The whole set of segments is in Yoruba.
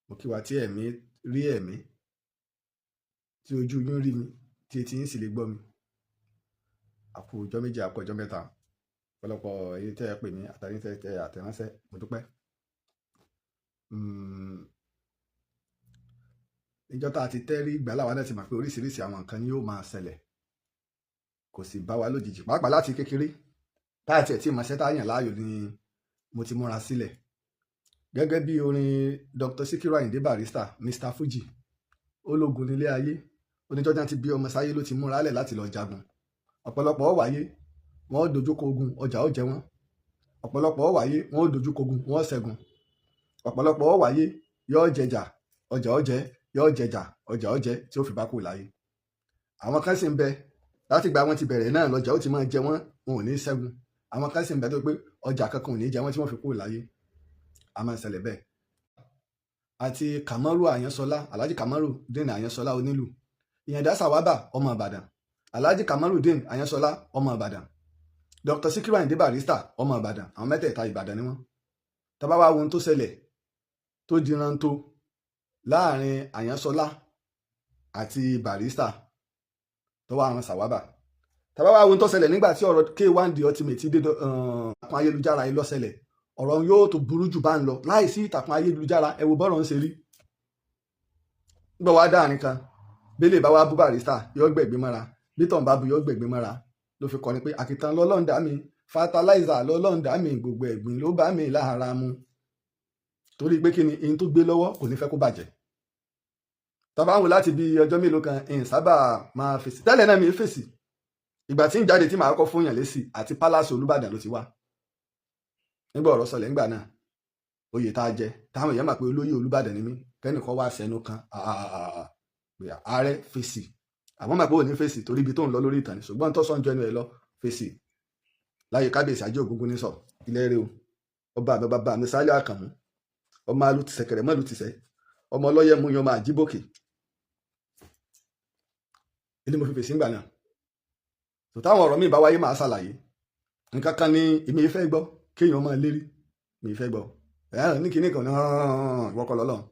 mo kí wa tí ẹ̀mí rí ẹ̀mí, tí ojú yín rí mi, tí etí yín sì lè gbọ́ mi. Àkú ọjọ́ méjì, àkú ọjọ́ mẹ́ta, ọ̀pọ̀lọpọ̀ èyí tẹ́ ẹ pè mí àtàrí tẹ́ ẹ àtẹ̀ránṣẹ́, mo dúpẹ́. Níjọ́ tá a ti tẹ́rí ìgbà láwa náà ti mọ̀ pé oríṣiríṣi àwọn nǹkan ni yóò máa ṣẹlẹ̀, kò sì bá wa lójijì, pàápàá láti kékeré táà tiẹ̀ tí ìmọ̀ṣẹ́ tá a yàn láàyò ni mo ti múra sílẹ̀. Gẹ́gẹ́ bí orin Dr. Sikiru Ayinde Barrister, Mr. Fuji, ológun nílé ayé, oníjọ́jà ti bí ọmọ sáyé ló ti múra lẹ̀ láti lọ jagun. Ọ̀pọ̀lọpọ̀ ó wáyé, wọ́n ó dojúkọ ogun, ọjà ó jẹ wọ́n. Ọ̀pọ̀lọpọ̀ ó wáyé, wọ́n ó dojúkọ ogun, wọ́n ó ṣẹ́gun. Ọ̀pọ̀lọpọ̀ ó wáyé, yóò jẹjà, ọjà ó jẹ, yóò jẹjà, ọjà ó jẹ, tí ó fi bá kú láyé. Àwọn kan sì ń bẹ láti gba wọn ti bẹ̀rẹ̀ náà lọ́jà ó ti máa jẹ wọ́n, wọn ò ní ṣẹ́gun. Àwọn kan sì ń bẹ tó pé ọjà kankan ò ní jẹ wọ́n tí wọ́n fi kú láyé. A máa ń ṣẹlẹ̀ bẹ́ẹ̀. Àti Kamaru Àyànṣọlá, Alhaji Kamaru Deen Àyànṣọlá onílù, Ìyàndá Sàwábà ọmọ Ìbàdàn, Alhaji Kamaru Deen Àyànṣọlá ọmọ Ìbàdàn, Dr. Sikiru Ayinde Barrister ọmọ Ìbàdàn, àwọn mẹ́tẹ̀ẹ̀ta Ìbàdàn ni wọ́n. Tá bá wá wo ohun tó ṣẹlẹ̀ tó diranto láàrin Àyànṣọlá àti Barrister tó wá àwọn Sàwábà. Tá bá wá wo ohun tó ṣẹlẹ̀ nígbà tí ọ̀rọ̀ K1 The Ultimate dé ìtàkùn ayélujára yìí ló ṣẹlẹ̀, ọ̀rọ̀ yóò tó burú jù bá ń lọ láìsí ìtàkùn ayélujára. Ẹ wo bọ́rọ̀ ń ṣe rí. Nígbà wá dáàrin kan bẹ́lẹ̀ bá wá bú Barrister yóò gbẹ̀gbé mọ́ra, bí tọ̀ ń bá bu yóò gbẹ̀gbé mọ́ra, ló fi kọrin pé àkìtàn lọ́lọ́run dá mi, fertilizer lọ́lọ́run dá mi, gbogbo ẹ̀gbìn ló bá mi lára mu. Torí pé kí ni ihun tó gbé lọ́wọ́ kò ní fẹ́ kó bàjẹ́. Tá bá ń wò láti bí ọjọ́ mélòó kan ìyìn sábà máa fèsì, tẹ́lẹ̀ náà mi fèsì. Ìgbà tí ń jáde tí màá kọ́ fún yàn lésì àti Palace Olúbàdàn ló ti wá. Nígbà ọ̀rọ̀ sọlẹ̀ ńgbà náà, oyè tá a jẹ táwọn èèyàn mọ̀ pé olóyè Olúbàdàn ni mí, kẹ́nìkan wá sẹ́nu kan pé ààrẹ fèsì. Àwọn mọ̀ pé ò ní fèsì torí ibi tó ń lọ lórí ìtàn ni, ṣùgbọ́n tó sọ́njọ́ ẹnu ẹ̀ lọ fèsì. Láyé kábíyèsí Ajé Ògúngún ní sọ ilé rẹ o, ọba àbẹ bàbá mi Sálíù Àkànmú, ọmọ alùtìsẹ̀ kẹrẹ mọ́ alùtìsẹ̀, ọmọ ọlọ́yẹ mú yan máa jíbòkè. Ilé mo fi fèsì ńgbà náà. Táwọn ọ̀rọ̀ míì bá wáyé máa ṣàlàyé. Nǹkan kan ni èmi ìfẹ́ gbọ́ kéèyàn máa lérí, mi ìfẹ́ gbọ́. Ní kinní kan wọ́kọ̀ lọ́lọ́run.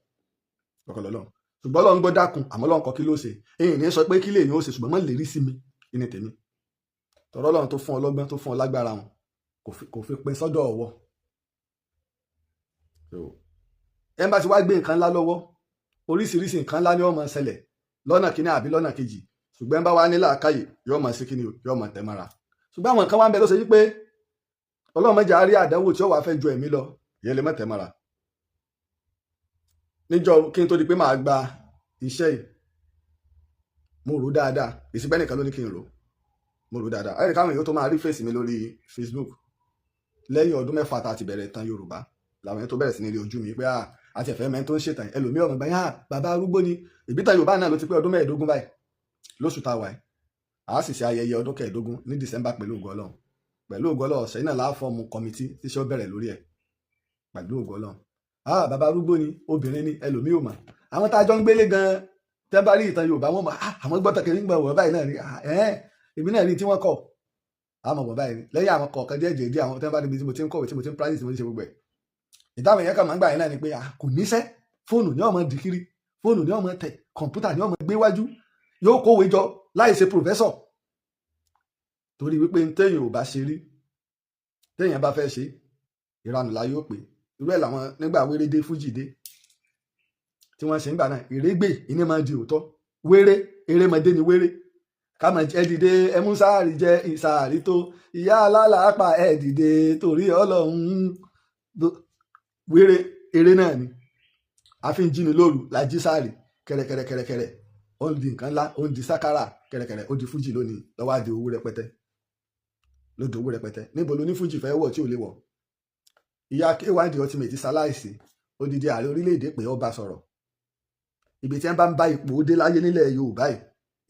Ṣùgbọ́n Ọlọ́run gbọ́ dákun, àmọ́ Ọlọ́run kọ́ kí ló ṣe. Èyí ní sọ pé kí lèyìn ó ṣe, ṣùgbọ́n má lérí sí mi ní tèmi. Tọ̀rọ̀ Ọlọ́run tó fún ọ lọ́gbọ́n, tó fún ọ lágbára wọn, kò fi pin sọ́dọ̀ ọwọ́. Ẹ bá ti wá gbé nǹkan ńlá lọ́wọ́, oríṣiríṣi nǹkan ńlá ni ó máa ṣẹlẹ̀ lọ́nà kíní àbí lọ́nà kejì. Ṣùgbọ́n bá wá ní làákàyè yóò máa ṣe kíni o, yóò máa tẹ̀ mọ́ra. Ṣùgbọ́n àwọn nǹkan wá ń bẹ ló ṣe wípé Ọlọ́run má jẹ́ á rí àdánwò tí ó wàá fẹ́ ju ẹ̀mí lọ, ìyẹn lè má tẹ̀ mọ́ra. Níjọ́ kí n tó di pé màá gba iṣẹ́ yìí, mo rò dáadáa, èsì bẹ́ẹ̀ nìkan ló ní kí n rò, mo rò dáadáa. Ayé káwọn èèyàn tó máa rí fèsì mi lórí Facebook lẹ́yìn ọdún 6 tá a ti bẹ̀rẹ̀ ìtàn Yorùbá, làwọn èèyàn tó bẹ̀rẹ̀ sí ní rí ojú mi pé àti ẹ̀fẹ́ mẹ́rin tó ń ṣètàn ẹlòmíì ọmọ ìgbà bàbá arúgbó ni, ìbítàn Yorùbá náà ló ti pé ọdún 15 báyìí lóṣù tá a wà yìí. A sì ṣe ayẹyẹ ọdún 15 ní December pẹ̀lú ògo Ọlọ́run. Pẹ̀lú ògo Ọlọ́run ọ̀sẹ̀ náà láà fọ́ọ̀mù kọ́mítì tí ṣé ó bẹ̀rẹ̀ lórí ẹ̀ pẹ̀lú ògo Ọlọ́run. Bàbá arúgbó ni, obìnrin ni, ẹlòmíì ò mọ̀. Àwọn tá a jọ ń gbélé gan tẹ́ bá rí ìtàn Yorùbá wọn mọ̀, àwọn gbọ́tọ̀ kiri ń gbọ́ wọ̀ báyìí náà rí, èmi náà rí tí wọ́n kọ̀. Àmọ̀ wọ̀ báyìí lẹ́yìn àwọn kọ̀ọ̀kan díẹ̀ àwọn tẹ́ bá níbi tí mo ti ń kọ̀wé, tí mo ti ń practice, tí mo ti ṣe gbogbo ẹ̀. Ìdáhùn yẹn kàn máa ń gbà yẹn náà ni pé kò níṣẹ́, fóònù ni ọmọ dìkiri, fóònù ni ọmọ tẹ̀, kọ̀ǹpútà ni ọmọ gbé wájú, yóò kówé jọ láì ṣe professor. Torí wípé téèyàn ò bá ṣe rí, téèyàn bá fẹ́ ṣe ìranù la yóò pè. Irú ẹ̀ làwọn nígbà wéré dé Fújì dé tí wọ́n ṣe nígbà náà, ìrégbè iní máa di òótọ́, wéré erémọdé ni wéré. Ká máa ẹ dìde ẹ mú sáàrì jẹ ìsàárì tó, ìyá alálàápà ẹ dìde torí Ọlọ́run. Wéré eré náà ni a fi ń jí ni lóru la jí sáàrì kẹrẹkẹrẹkẹrẹ, ó ń di nǹkan ńlá, ó ń di sákàrà kẹrẹkẹrẹ, ó di Fújì lónìí lọ́wọ́ á di owó rẹpẹtẹ. Lódò owó rẹpẹtẹ níbo ló ní Fújì fẹ́ wọ̀ tí ò lè wọ̀. Ìyá K1 The Ultimate ṣaláìsí, odidi ààrẹ orílẹ̀-èdè pé ó bá sọ̀rọ̀. Ibi tí wọ́n bá ń bá ipò dé láyé nílẹ̀ Yorùbá yìí,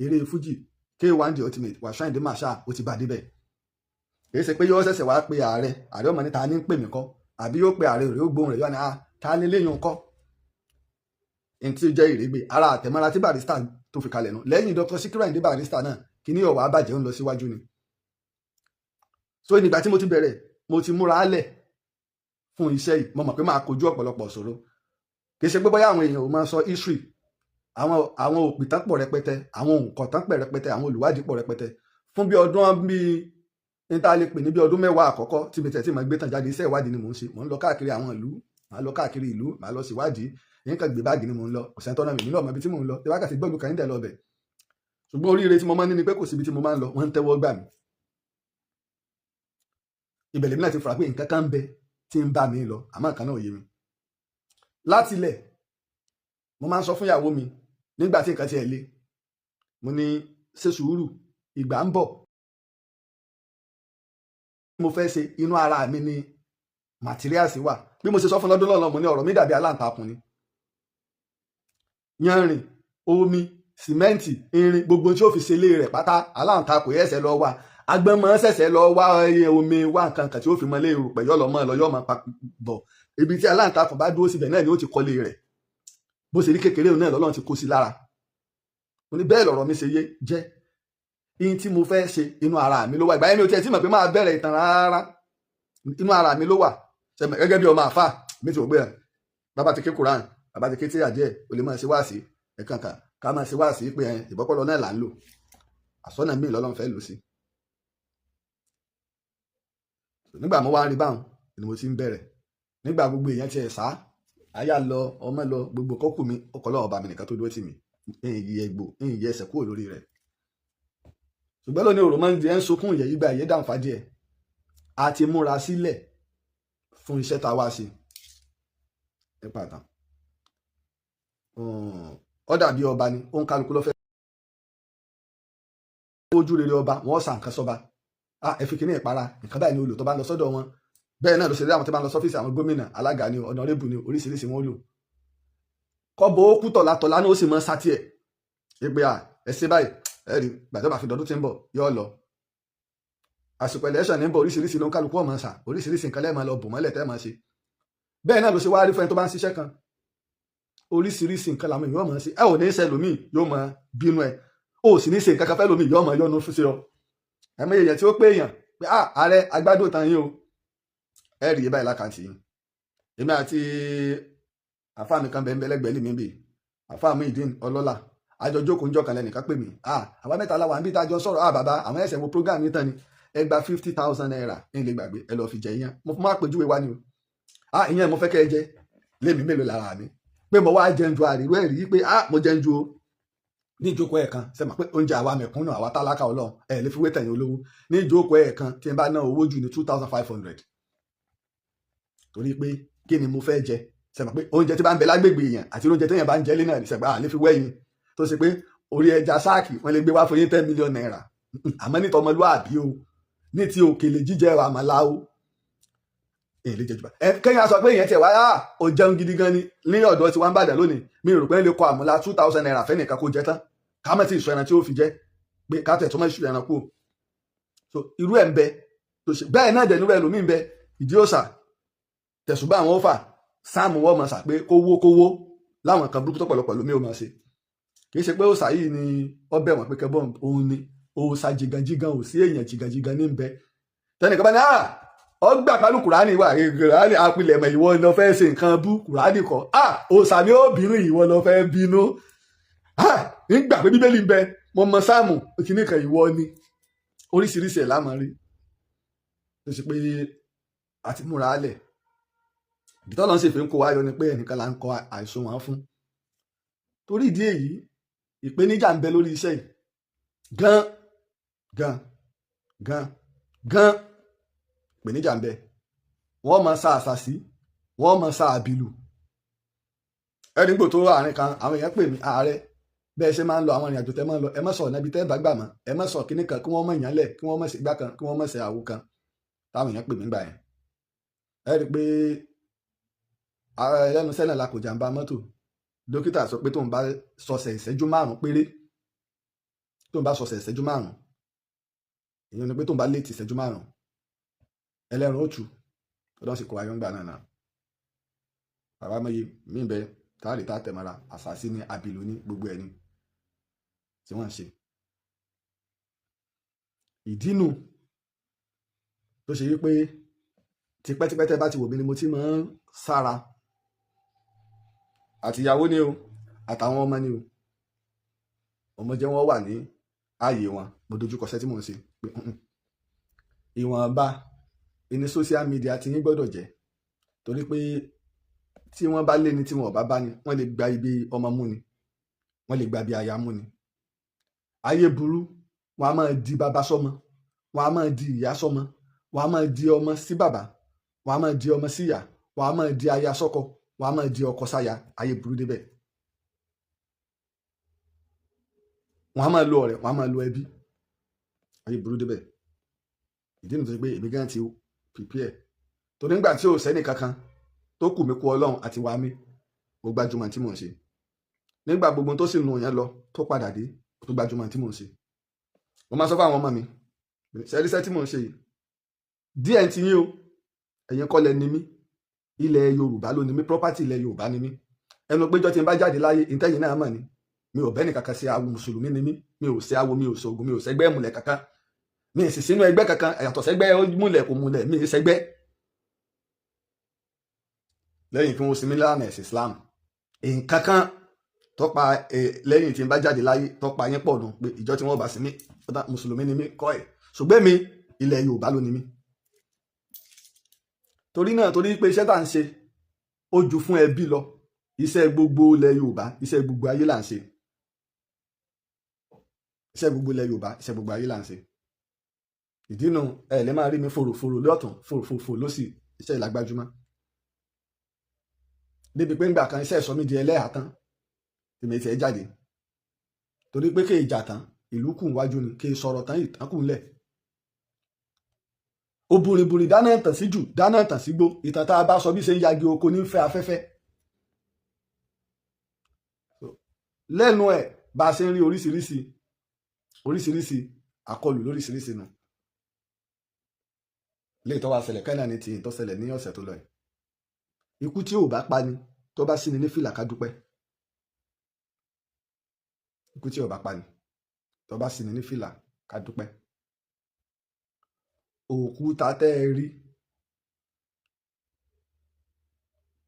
eré Fújì K1 The Ultimate Wasiu Ayinde Marshal ó ti bá débẹ̀. Kì í ṣe pé yóò ṣẹ̀ṣẹ̀ wá pe ààrẹ ọmọ ní ta ní ń pè mí kọ́, àbí yóò pe ààrẹ rẹ̀ ó gbóhùn rẹ̀ yóò ní ta ní léyìn kọ́. Ẹni tí ó jẹ́ ìrégbè ara àtẹ̀mọ́ra tí Barrister tó fi kalẹ̀ nù. Lẹ́yìn Dr. Sikiru Ayinde Barrister náà kí ní ọ̀wà àbàjẹ́ ń lọ síwájú ni. So nígbà tí mo ti bẹ̀rẹ̀, mo ti múra álẹ̀ fún iṣẹ́ yìí, mo mọ̀ pé máa kojú ọ̀pọ̀lọpọ̀ ìṣòro. kì í ṣe pé bóyá àwọn èèyàn ò máa sọ history, àwọn òpìtàn pọ̀ rẹpẹtẹ, àwọn òǹkọ̀tàn pọ̀ rẹpẹtẹ, àwọn olùwádìí pọ̀ rẹpẹtẹ. Fún bí ọdún bíi níta lè pè ní bí ọdún 10 àkọ́kọ́ tí mi tẹ̀ tí mo gbé tàn jáde, iṣẹ́ ìwádìí ni mò ń ṣe. Mò ń lọ káàkiri àwọn ìlú, màá lọ káàkiri ìlú, màá lọ ṣèwádìí. Èyí kan gbé báàgì ni mò ń lọ, kò sẹ́ni tọ́nà mi nílò ọmọ ibi tí mò ń lọ. Tí wákàtí gbọ́dọ̀ kan ń dẹ̀ lọ bẹ̀. Ṣùgbọ́n oríire tí mo máa ń ní ni pé kò síbi tí mo máa ń lọ, wọ́n ń tẹ́wọ́ gbà mí. Ibẹ̀ lèmi náà ti fura pé nǹkan kan ń bẹ tí ń bá mi lọ, àmọ́ nǹkan náà ò yé mi. Láti ilẹ̀, mo máa ń sọ fún ìyàwó mi nígbà tí nǹkan ti ẹ̀ le, mo ní ṣe sùúrù, ìgbà ń bọ̀. Mo fẹ́ ṣe inú ara mi ni materials wà. Bí mo ṣe sọ fún lọ́dún lọ́nà, mo ní ọ̀rọ̀ mi dàbí aláǹtakùn ni. Yanrìn, omi, sìmẹ́ǹtì, irin, gbogbo tí ó fi ṣe ilé rẹ̀ pátá, aláǹtakùn ẹ̀ṣẹ̀ lọ wá. Agbọ́nmọ́ ṣẹ̀ṣẹ̀ lọ wá omi wá nǹkan kan tí ó fi mọ ilé erùpẹ̀ yọ́ lọ mọ́ lọ yọ́ mọ́ bọ̀. Ibi tí aláǹtakùn bá dúró síbẹ̀ náà ni ó ti kọ́lé rẹ̀. Bó ṣe rí kékeré náà lọ́lọ́run ti kó sí lára. Mo ní bẹ́ẹ̀ lọ̀rọ̀ mi ṣe yé jẹ́. Ihun tí mo fẹ́ ṣe inú ara mi ló wà. Ìgbà yẹn mi ò tiẹ̀ tí mọ̀ pé máa bẹ̀rẹ̀ ìtàn rárá. Inú ara mi ló wà. Gẹ́gẹ́ bí ọmọ àfà mi ti wò pé bàbá ti ké Quran, bàbá ti ké tíyà díẹ̀, o lè máa ṣe wáàsí ẹ̀kan kan ká máa ṣe wáàsí pé ìbọ́pọ̀lọ náà là ń lò. Àsọ́nà míì lọ́lọ́run fẹ́ lò sí. Nígbà mo wá rí báwọn ni mo ti ń bẹ̀rẹ̀. Nígbà gbogbo èèyàn ti ẹ̀ sá, aya lọ, ọmọ lọ, gbogbo kọ́kù mi, ọkọ̀ lọ́wọ́ ọba mi nìkan tó dúró tì mí. Ìyẹ́ ẹsẹ̀ kúrò lórí rẹ̀. Ṣùgbọ́n lónìí òrò máa ń di ẹ́ ń sunkún ìyẹ́ yígbà ìyẹ́ dànfà díẹ̀. A ti múra sílẹ̀ fún iṣẹ́ tá a wá sí. Ẹ pàtàkì. Ó dàbí ọba ni, ó ń kálukú lọ́fẹ́. Ojú rere ọba, wọ́n sà nǹkan sọ́ba. Ẹ fi kíní ìpara, nǹkan báyìí ni olò tó bá ń lọ sọ́dọ̀ wọn. Bẹ́ẹ̀ náà ló ṣe rí àwọn tó bá ń lọ sọ́fíìsì àwọn gómìnà, alága ni, ọ̀nàrẹ́bù ni, oríṣiríṣi wọn lò. Kọ́bọ̀ ó kú tọ̀látọ̀lá ní ó sì mọ sátì ẹ̀. Ìgbé ẹ ṣe báyìí, ẹ rí gbàtọ́ bá fi dọdún tí ń bọ̀ yóò lọ. Àsìkò election ní ń bọ̀, oríṣiríṣi ló ń kálukú ọmọ sà, oríṣiríṣi nǹkan lẹ́ẹ̀ máa lọ bò mọ́lẹ̀ tẹ́ máa ṣe. Bẹ́ẹ̀ náà ló ṣe wá rí fún ẹni tó bá ń ṣiṣẹ́ kan. Oríṣiríṣi nǹkan làwọn èèyàn máa ṣe. Ẹ ò ní ṣe lòmíì yóò máa bínú ẹ. O sì ní ṣe nǹkan kan fẹ́ lòmíì yóò máa yọnu fún sí ọ. Ẹ mọ èèyàn tí ó pé èèyàn pé ààrẹ agbádùn tán yín o. Ẹ rí báyìí lákàntì yín. Èmi àti àfáà mi kan bẹ́ẹ̀ lẹ́gbẹ̀ẹ́ mi bì. Àfáà mi ìdín ọlọ́lá. Àjọ jókòó ńjọ́ kan lẹ́nìkan pè mí. Àwa mẹ́ta láwa níbi tájọ sọ̀rọ̀. Bàbá àwọn ẹ̀sẹ̀ wo program yín tán ni. Ẹ gba 50,000 naira ní ilé gbàgbé. Ẹ lọ fi jẹ iyán. Mo máa pèjúwe wá ni o. Ìyẹn mo fẹ́ kẹ́ ẹ jẹ. Lémi mélòó lára mi. Pé mo wá jẹun ju àríwú ẹ̀ rí pé mo jẹun ju o. Ní ìjókòó ẹ̀ẹ̀kan ṣe mọ̀ pé oúnjẹ àwa mẹ̀kúnnù àwa tálákà Ọlọ́run ẹ̀ lè fi wé tẹ̀yìn olówó. Ní ìjókòó ẹ̀ẹ̀kan tí n bá ná owó jù ní 2,500. Torí pé kí ni mo fẹ́ jẹ? Ṣe mọ̀ pé oúnjẹ tí bá ń bẹ lágbègbè èèyàn àti oúnjẹ téèyàn bá ń jẹ lé náà ní ṣẹ̀gbá lè fi wẹ́yìn. Tó ṣe pé orí ẹja sáàkì wọ́n lè gbé wá fún yín 10 million naira. Àmọ́ ní tọmọlúàbí o, ní ti òkèlè jíjẹ àmàlà o. Èlé jẹjúbà. Kẹ́yìn sọ pé èèyàn tiẹ̀ wá ó jẹun gidi gan ni ní ọ̀dọ̀ tí wọ́n ń bàdàn lónìí. Mi rò pé lè kọ àmàlà 2,000 naira fẹ́ nìkan kó jẹ tán. Ká mọ̀ tí ìṣọ ẹran tí ó fi jẹ́ pé ká tẹ̀ tó mọ̀ ìṣọ ẹran kú. So irú ẹ̀ ń bẹ. Bẹ́ẹ̀ náà dẹ̀ nírú ẹlòmíì ń bẹ. Ìdí òòṣà tẹ̀sùbá àwọn ọ̀fà sáàmù wọ́n mọ̀ sà pé kówó láwọn kan burúkú tọ́pọ̀lọpọ̀ lómi ò mọ̀ ṣe. Kì í ṣe pé òòṣà yìí ni ọbẹ̀ wọn pé kẹbọ́n òun ni òòṣà jìgànjìgàn ò sí èèyàn jìgànjìgàn ní ń bẹ. Tẹnìkan bá ní ọgbà pálù Kùránì wà Kùránì apilẹ̀mọ̀ ìwọ lọ fẹ́ ṣe nǹkan bú Kùránì kọ́ òòṣà ni ó bínú ìwọ lọ fẹ́ bínú. Nígbà pé Bíbélì ń bẹ mo mọ sáàmù kìíní kan ìwọ ni oríṣiríṣi ẹ̀ lámọ̀ rí. Tó ṣe pé àti múra alẹ̀ ìtọ́ lọ́n sì fi ń kó wáyọ ni pé ẹnìkan là ń kọ àìsùn wọn fún. Torí ìdí èyí ìpèníjà ń bẹ lórí iṣẹ́ yìí gan ìpèníjà ń bẹ. Wọ́n mọ sa àṣàṣì wọ́n mọ sa àbìlù. Ẹni gbò tó àárín kan àwọn èèyàn pè mí ààrẹ bẹ́ẹ̀ ṣe máa ń lọ àwọn ìrìn àjò tẹ́ máa ń lọ ẹ má sọ ọ̀nà ibi tẹ́ bá gbà mọ́ ẹ má sọ kíní kan kí wọ́n mọ̀ ìyànlẹ̀ kí wọ́n mọ̀ sí ìgbà kan kí wọ́n mọ̀ sí àwo kan táwọn èèyàn pè mí gbà yẹn. Ẹ rí i pé ẹlẹ́nu sẹ́nà la kò jàǹbá mọ́tò. Dókítà sọ pé tóun bá sọsẹ̀ ìṣẹ́jú 5 péré tóun bá sọsẹ̀ ìṣẹ́jú 5 èèyàn ni pé tóun bá léètì ìṣẹ́jú 5 ẹlẹ́run ó tù ọdún sì kó ayọ́ ń gbà náà. Bàbá mọ́yé mí bẹ táàrí tá tẹ̀mọ́ra àṣàṣì ní àbìlú ní gbogbo ẹni tí wọ́n ń ṣe. Ìdínú tó ṣe wípé tipẹ́tipẹ́ tẹ́ bá ti wò mí ni mo ti máa ń sára àtìyàwó ni o àtàwọn ọmọ ni o ọmọ jẹ́ wọ́n wà ní ààyè wọn. Mo dojú kọsẹ́ tí mò ń ṣe pé ìwọ̀nba ní social media ti yín gbọ́dọ̀ jẹ́, torí pé tí wọ́n bá lé ní tí wọ́n bá bá ní wọ́n lè gba ibi ọmọ mú ni, wọ́n lè gba ibi aya mú ni. Ayé burú, wọn a máa di bàbá sọ́mọ, wọn a máa di ìyá sọ́mọ, wọn a máa di ọmọ sí bàbá, wọn a máa di ọmọ sí ìyá, wọn a máa di aya sọ́kọ, wọn a máa di ọkọ sáya. Ayé burú débẹ̀. Wọn a máa lo ọ̀rẹ́, wọn a máa lo ẹbí. Ayé burú débẹ̀. Ìdí nìyí tó ṣe pé èmi gan ti prepare, torí nígbà tí ò sẹ́ni kankan tó kù mí kú Ọlọ́run àti wá mi, mo gbájúmọ̀ tí mò ń ṣe. Nígbà gbogbo tó sì nù yẹn lọ tó padà dé, tó gbájúmọ̀ tí mò ń ṣe. Mo máa sọ fún àwọn ọmọ mi, ṣẹ́ríṣẹ́ tí mò ń ṣe yìí díẹ̀ ti yín o, ẹ̀yin kọ́ lẹ ni mí, ilẹ̀ Yorùbá ló ni mí, property ilẹ̀ Yorùbá ni mí. Ẹnu péjọ tí n bá jáde láyé ìtẹ́yìn náà mọ̀ ni, mi ò bẹ́ni kankan sí awo mùsùlùmí ni mí, mi ò sí awo, mi ò sọ̀gùn, mi ò sẹ́gbẹ́ múlẹ̀ kankan, mi ì sì sínú ẹgbẹ́ kankan yàtọ̀ sẹ́gbẹ́ múlẹ̀ kò múlẹ̀, mi ì sẹ́gbẹ́. Lẹ́yìn kí wọ́n sinmi lánà ẹ̀sìn Islam, nǹkan kan tọ́pa lẹ́yìn tí n bá jáde láyé tọ́pa yín pọ̀ nù pé ìjọ tí wọ́n bá sinmi mùsùlùmí ni mí kọ́ ẹ̀, ṣùgbọ́n mi ilẹ̀ Yorùbá ló ni mí. Torí náà, torí pé iṣẹ́ tá à ń ṣe ó ju fún ẹbí lọ, iṣẹ́ gbogbo ilẹ̀ Yorùbá, iṣẹ́ gbogbo ayé là ń ṣe. Iṣẹ́ gbogbo ilẹ̀ Yorùbá, iṣẹ́ gbogbo ayé là ń ṣe. Ìdí nu ẹ lè máa rí mi fòròfòrò lọ́tún fòròfòrò lọ́sì, iṣẹ́ ìlàgbájúmọ́. Débi pé ńgbà kan iṣẹ́ ìsọmí di ẹlẹ́hà tán tèmi ti ẹ jáde, torí pé kéè jà tán ìlú kù wájú ni, kéè sọ̀rọ̀ tán ìtàn kù ńlẹ̀. Òbùrìbùrì dáná tàn sí jù, dáná tàn sí gbó, ìtàn tá a bá sọ bí ṣe ń yagi oko ní fẹ́ afẹ́fẹ́. Lẹ́nu ẹ̀ bá a ṣe ń rí oríṣiríṣi àkọlù lóríṣiríṣi nù. Lè tó wá ṣẹlẹ̀ kẹ́nà ní ti tó ṣẹlẹ̀ ní ọ̀sẹ̀ tó lọ yìí. Ikú tí ò bá pa ni, tó bá sí ni ní fìlà ká dúpẹ́. Ikú tí ò bá pa ni, tó bá sí ni ní fìlà ká dúpẹ́. Òkúta tẹ́ ẹ rí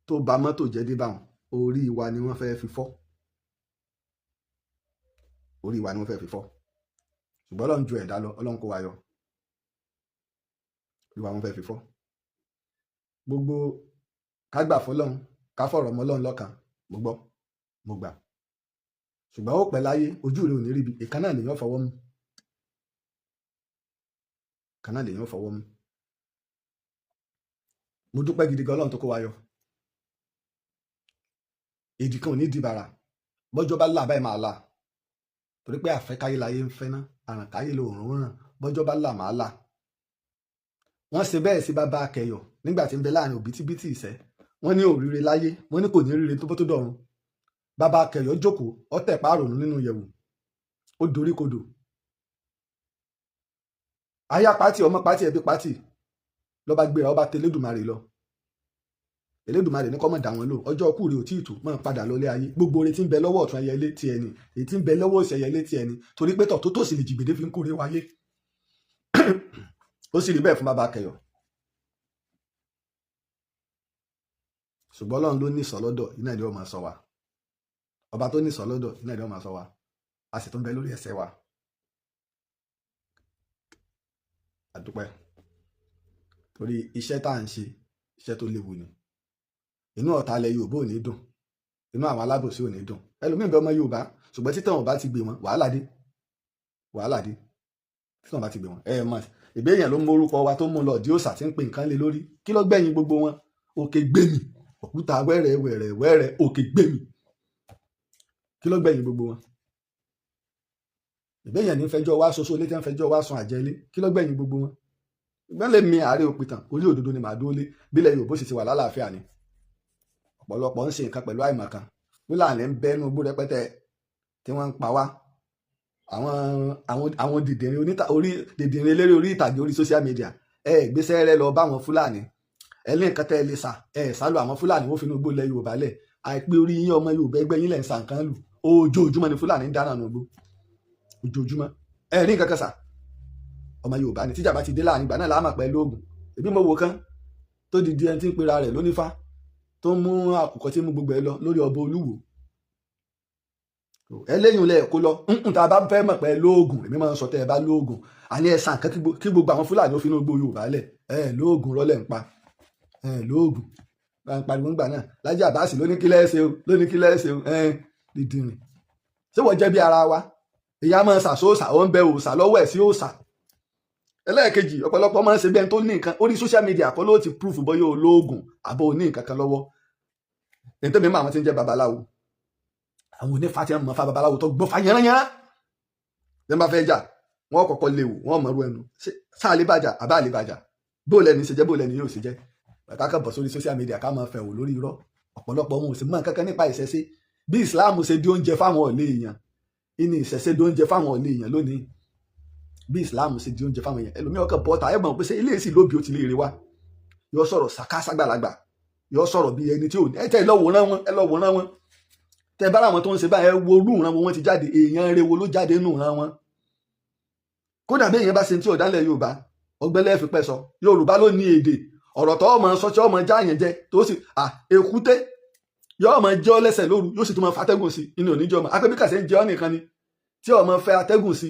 tó ba mọ́tò jẹ́ dé báwọn, orí wa ni wọ́n fẹ́ fi fọ́. Orí wa ni wọ́n fẹ́ fi fọ́. Ṣùgbọ́n Ọlọ́run ju ẹ̀dá lọ, Ọlọ́run kó wa yọ. Orí wa wọ́n fẹ́ fi fọ́. Gbogbo ká gbà fọ́lọ́run, ká fọ̀rọ̀ mọ́ Ọlọ́run lọ́kàn, mo gbọ́, mo gbà. Ṣùgbọ́n ó pẹ́ láyé, ojú rẹ̀ ò ní ríbi, ìkan náà lèyàn fọwọ́ mú. Ìkan náà lèyàn fọwọ́ mú. Mo dúpẹ́ gidi gan Ọlọ́run tó kó wa yọ. Èdì kan ò ní di bàrà, bọ́jọ́ bá là báyìí máa là. Torí pé àfẹ́káyé láyé ń fẹ́ ná, àrànkáyé lòórùn ràn, bọ́jọ́ bá là máa là. Wọ́n ṣe bẹ́ẹ̀ sí bàbá Akẹyọ̀ nígbà tí ń bẹ láàrin òbítíbitì ìṣẹ́. Wọ́n ní òrìrè láyé, wọ́n ní kò ní ríre tó bó tó dọ̀run. Bàbá Akẹyọ̀ jókòó, ó tẹ̀ pààrònú nínú yẹ̀wù, ó dorí kodò. Aya pátì, ọmọ pátì, ẹbí pátì ló bá gbéra, ó bá tẹ Elédùmarè lọ. Elédùmarè ní kó mọ̀ dá wọn lò, ọjọ́ ọkú rẹ̀ ò tí ì tù, mọ̀ padà lọlé ayé. Gbogbo oore tí ń bẹ lọ́wọ́ ọ̀tún ẹyẹlé ti ẹni, èyí tí ń bẹ lọ́wọ́ òsì ẹyẹlé ti ẹni, torí pé tọ̀ tó tòsì lè jìgbèdé fi ń kórè wáyé. Ó sì rí bẹ́ẹ̀ fún bàbá Akẹyọ̀. Ṣùgbọ́n Ọlọ́run ló ní ìsọ̀lọ́dọ̀, iná ìdí ọmọ sọ wa. Ọba tó ní ìsọ̀lọ́dọ̀, iná ìdí ọmọ sọ wa. A sì tún bẹ lórí ẹsẹ̀ wa. Àdúpẹ́. Torí iṣẹ́ tá à ń ṣe, iṣẹ́ tó léwu ni. Inú ọ̀tá ilẹ̀ Yorùbá ò ní dùn, inú àwọn alábòsí ò ní dùn. Ẹlòmíì bẹ ọmọ Yorùbá, ṣùgbọ́n títàn wọn bá ti gbé wọn, wàhálà dé. Wàhálà dé. Títàn bá ti gbé wọn. Mọ̀ ìbé èèyàn ló mú orúkọ wa tó mú lọ di òòṣà tí ń pe nǹkan lé lórí. Kí ló gbẹ̀yìn gbogbo wọn? Òkè gbèmí, òkúta wẹ́rẹ́ wẹ́rẹ́ wẹ́rẹ́, òkè gbèmí. Kí ló gbẹ̀yìn gbogbo wọn? Ìbé èèyàn ní fẹjọ́ wá ṣoṣo ilé tí wọ́n fẹjọ́ wá sun àjẹlé. Kí ló gbẹ̀yìn gbogbo wọn? Ìgbọ́n lè mi àárẹ̀ òpìtàn, orí òdodo ni màá dúró lé, bílẹ̀ Yorùbá sì ti wà lálàáfíà ni. Ọ̀pọ̀lọpọ̀ ń ṣe nǹkan pẹ̀lú àìmọ̀kan. Fúlàní ń bẹ́nu gbó rẹpẹtẹ tí wọ́n ń pa wá. Àwọn dìdìrín eléré orí ìtàgé orí social media, gbéṣẹ́ rẹ lọ bá àwọn Fúlàní. Ẹ ní nǹkan tẹ́ ẹ lè sà, sálọ àwọn Fúlàní wọ́n fi inú gbó lẹ Yorùbá lẹ̀. Àìpé orí yín ọmọ Yorùbá ẹgbẹ́ yín lẹ̀ ń sa nǹkan lù. Ojoojúmọ́ ni Fúlàní ń dáná nù gbó. Ojoojúmọ́. Ẹ rí nǹkan kan sà. Ọmọ Yorùbá ni tíjà bá ti dé láàrin ìgbà náà láàmà pẹ̀lú ogun. Èbí mo wò kán tó di ẹni tí ń pera rẹ̀ lónífá. tó mú àkùkọ tí mú gbogbo ẹ lọ lórí ọba Olúwo ẹlẹ́yìn lẹ̀ kó lọ tá a bá fẹ́ mọ̀ pé lóògùn èmi máa ń sọ tẹ́ ẹ bá lóògùn àní ẹ̀sán kan kí gbogbo àwọn Fúlàní ó fi inú gbó Yorùbá lẹ̀ lóògùn rọ́lẹ̀ ń pa lóògùn pariwo ńgbà náà Lájí Àbáàsì ló ní kí lẹ́ẹ̀ṣẹ̀ o ló ní kí lẹ́ẹ̀ṣẹ̀ o dídìrín ṣé wọ́n jẹ́ bí ara wa ìyá máa ṣàṣọ́ọ̀ṣà ó ń bẹ òòṣà lọ́wọ́ ẹ̀ sí òòṣà. Ẹlẹ́ẹ̀kejì ọ̀pọ̀lọpọ̀ máa ń ṣe bí ẹni tó ní nǹkan orí social media kọ́ ló ti proof bóyá olóògùn àbọ̀ òní nǹkan kan lọ́wọ́ èyí tó mi máa wọn ti ń jẹ́ babaláwo àwọn onífà tí wọ́n mọ̀ fa babaláwo tó gbọ́ fa yánnyán lẹ́nu bá fẹ́ jà wọ́n kọ́kọ́ léwu wọ́n mọ̀rú ẹnu sáà lè bàjà àbá lè bàjà bóòlẹ́ni ṣe jẹ́ bóòlẹ́ni yóò ṣe jẹ́ bàtà kan bọ̀ sórí social media ká máa fẹ̀ wò lórí irọ́ ọ̀pọ̀lọpọ̀ wọn ò sì mọ̀ kankan nípa ìṣẹ̀ṣe bí Islam ṣe di oúnjẹ fáwọn ọ̀lẹ́ èèyàn ìní ìṣẹ̀ṣe di oúnjẹ fáwọn ọ̀lẹ́ èèyàn lónìí bí Islam ṣe di oúnjẹ fáwọn èèyàn ẹlòmíràn kan bọ́ta ẹ̀ mọ̀ pé ṣé ilé èsì lóbi ó ti lè rí wa yọ sọ̀rọ̀ sàkásàgbàlagbà yọ sọ̀rọ̀ bí ẹni tí ò ní ẹ tẹ́ ẹ lọ wòran wọn tẹ bára àwọn tó ń ṣe báyẹn wo orú ìran wọn ti jáde èèyàn rewo ló jáde nù ìran wọn kódà bí èèyàn bá ṣe tí ọ̀dálẹ̀ Yorùbá ọgbẹ́lẹ́ fi pẹ́ sọ Yorùbá ló ní èdè ọ̀rọ̀ tó ọmọ sọ tí ọmọ jáàyàn jẹ tó sì èkúté yọ ọmọ jẹ́ ọ lẹ́sẹ̀ lóru yóò sì tún máa fatẹ́gùn sí inú oníjọ́ ọmọ apẹ́bíkàṣẹ́ ń jẹ́ ọ nìkan ni tí ọmọ fẹ́ atẹ́gùn sí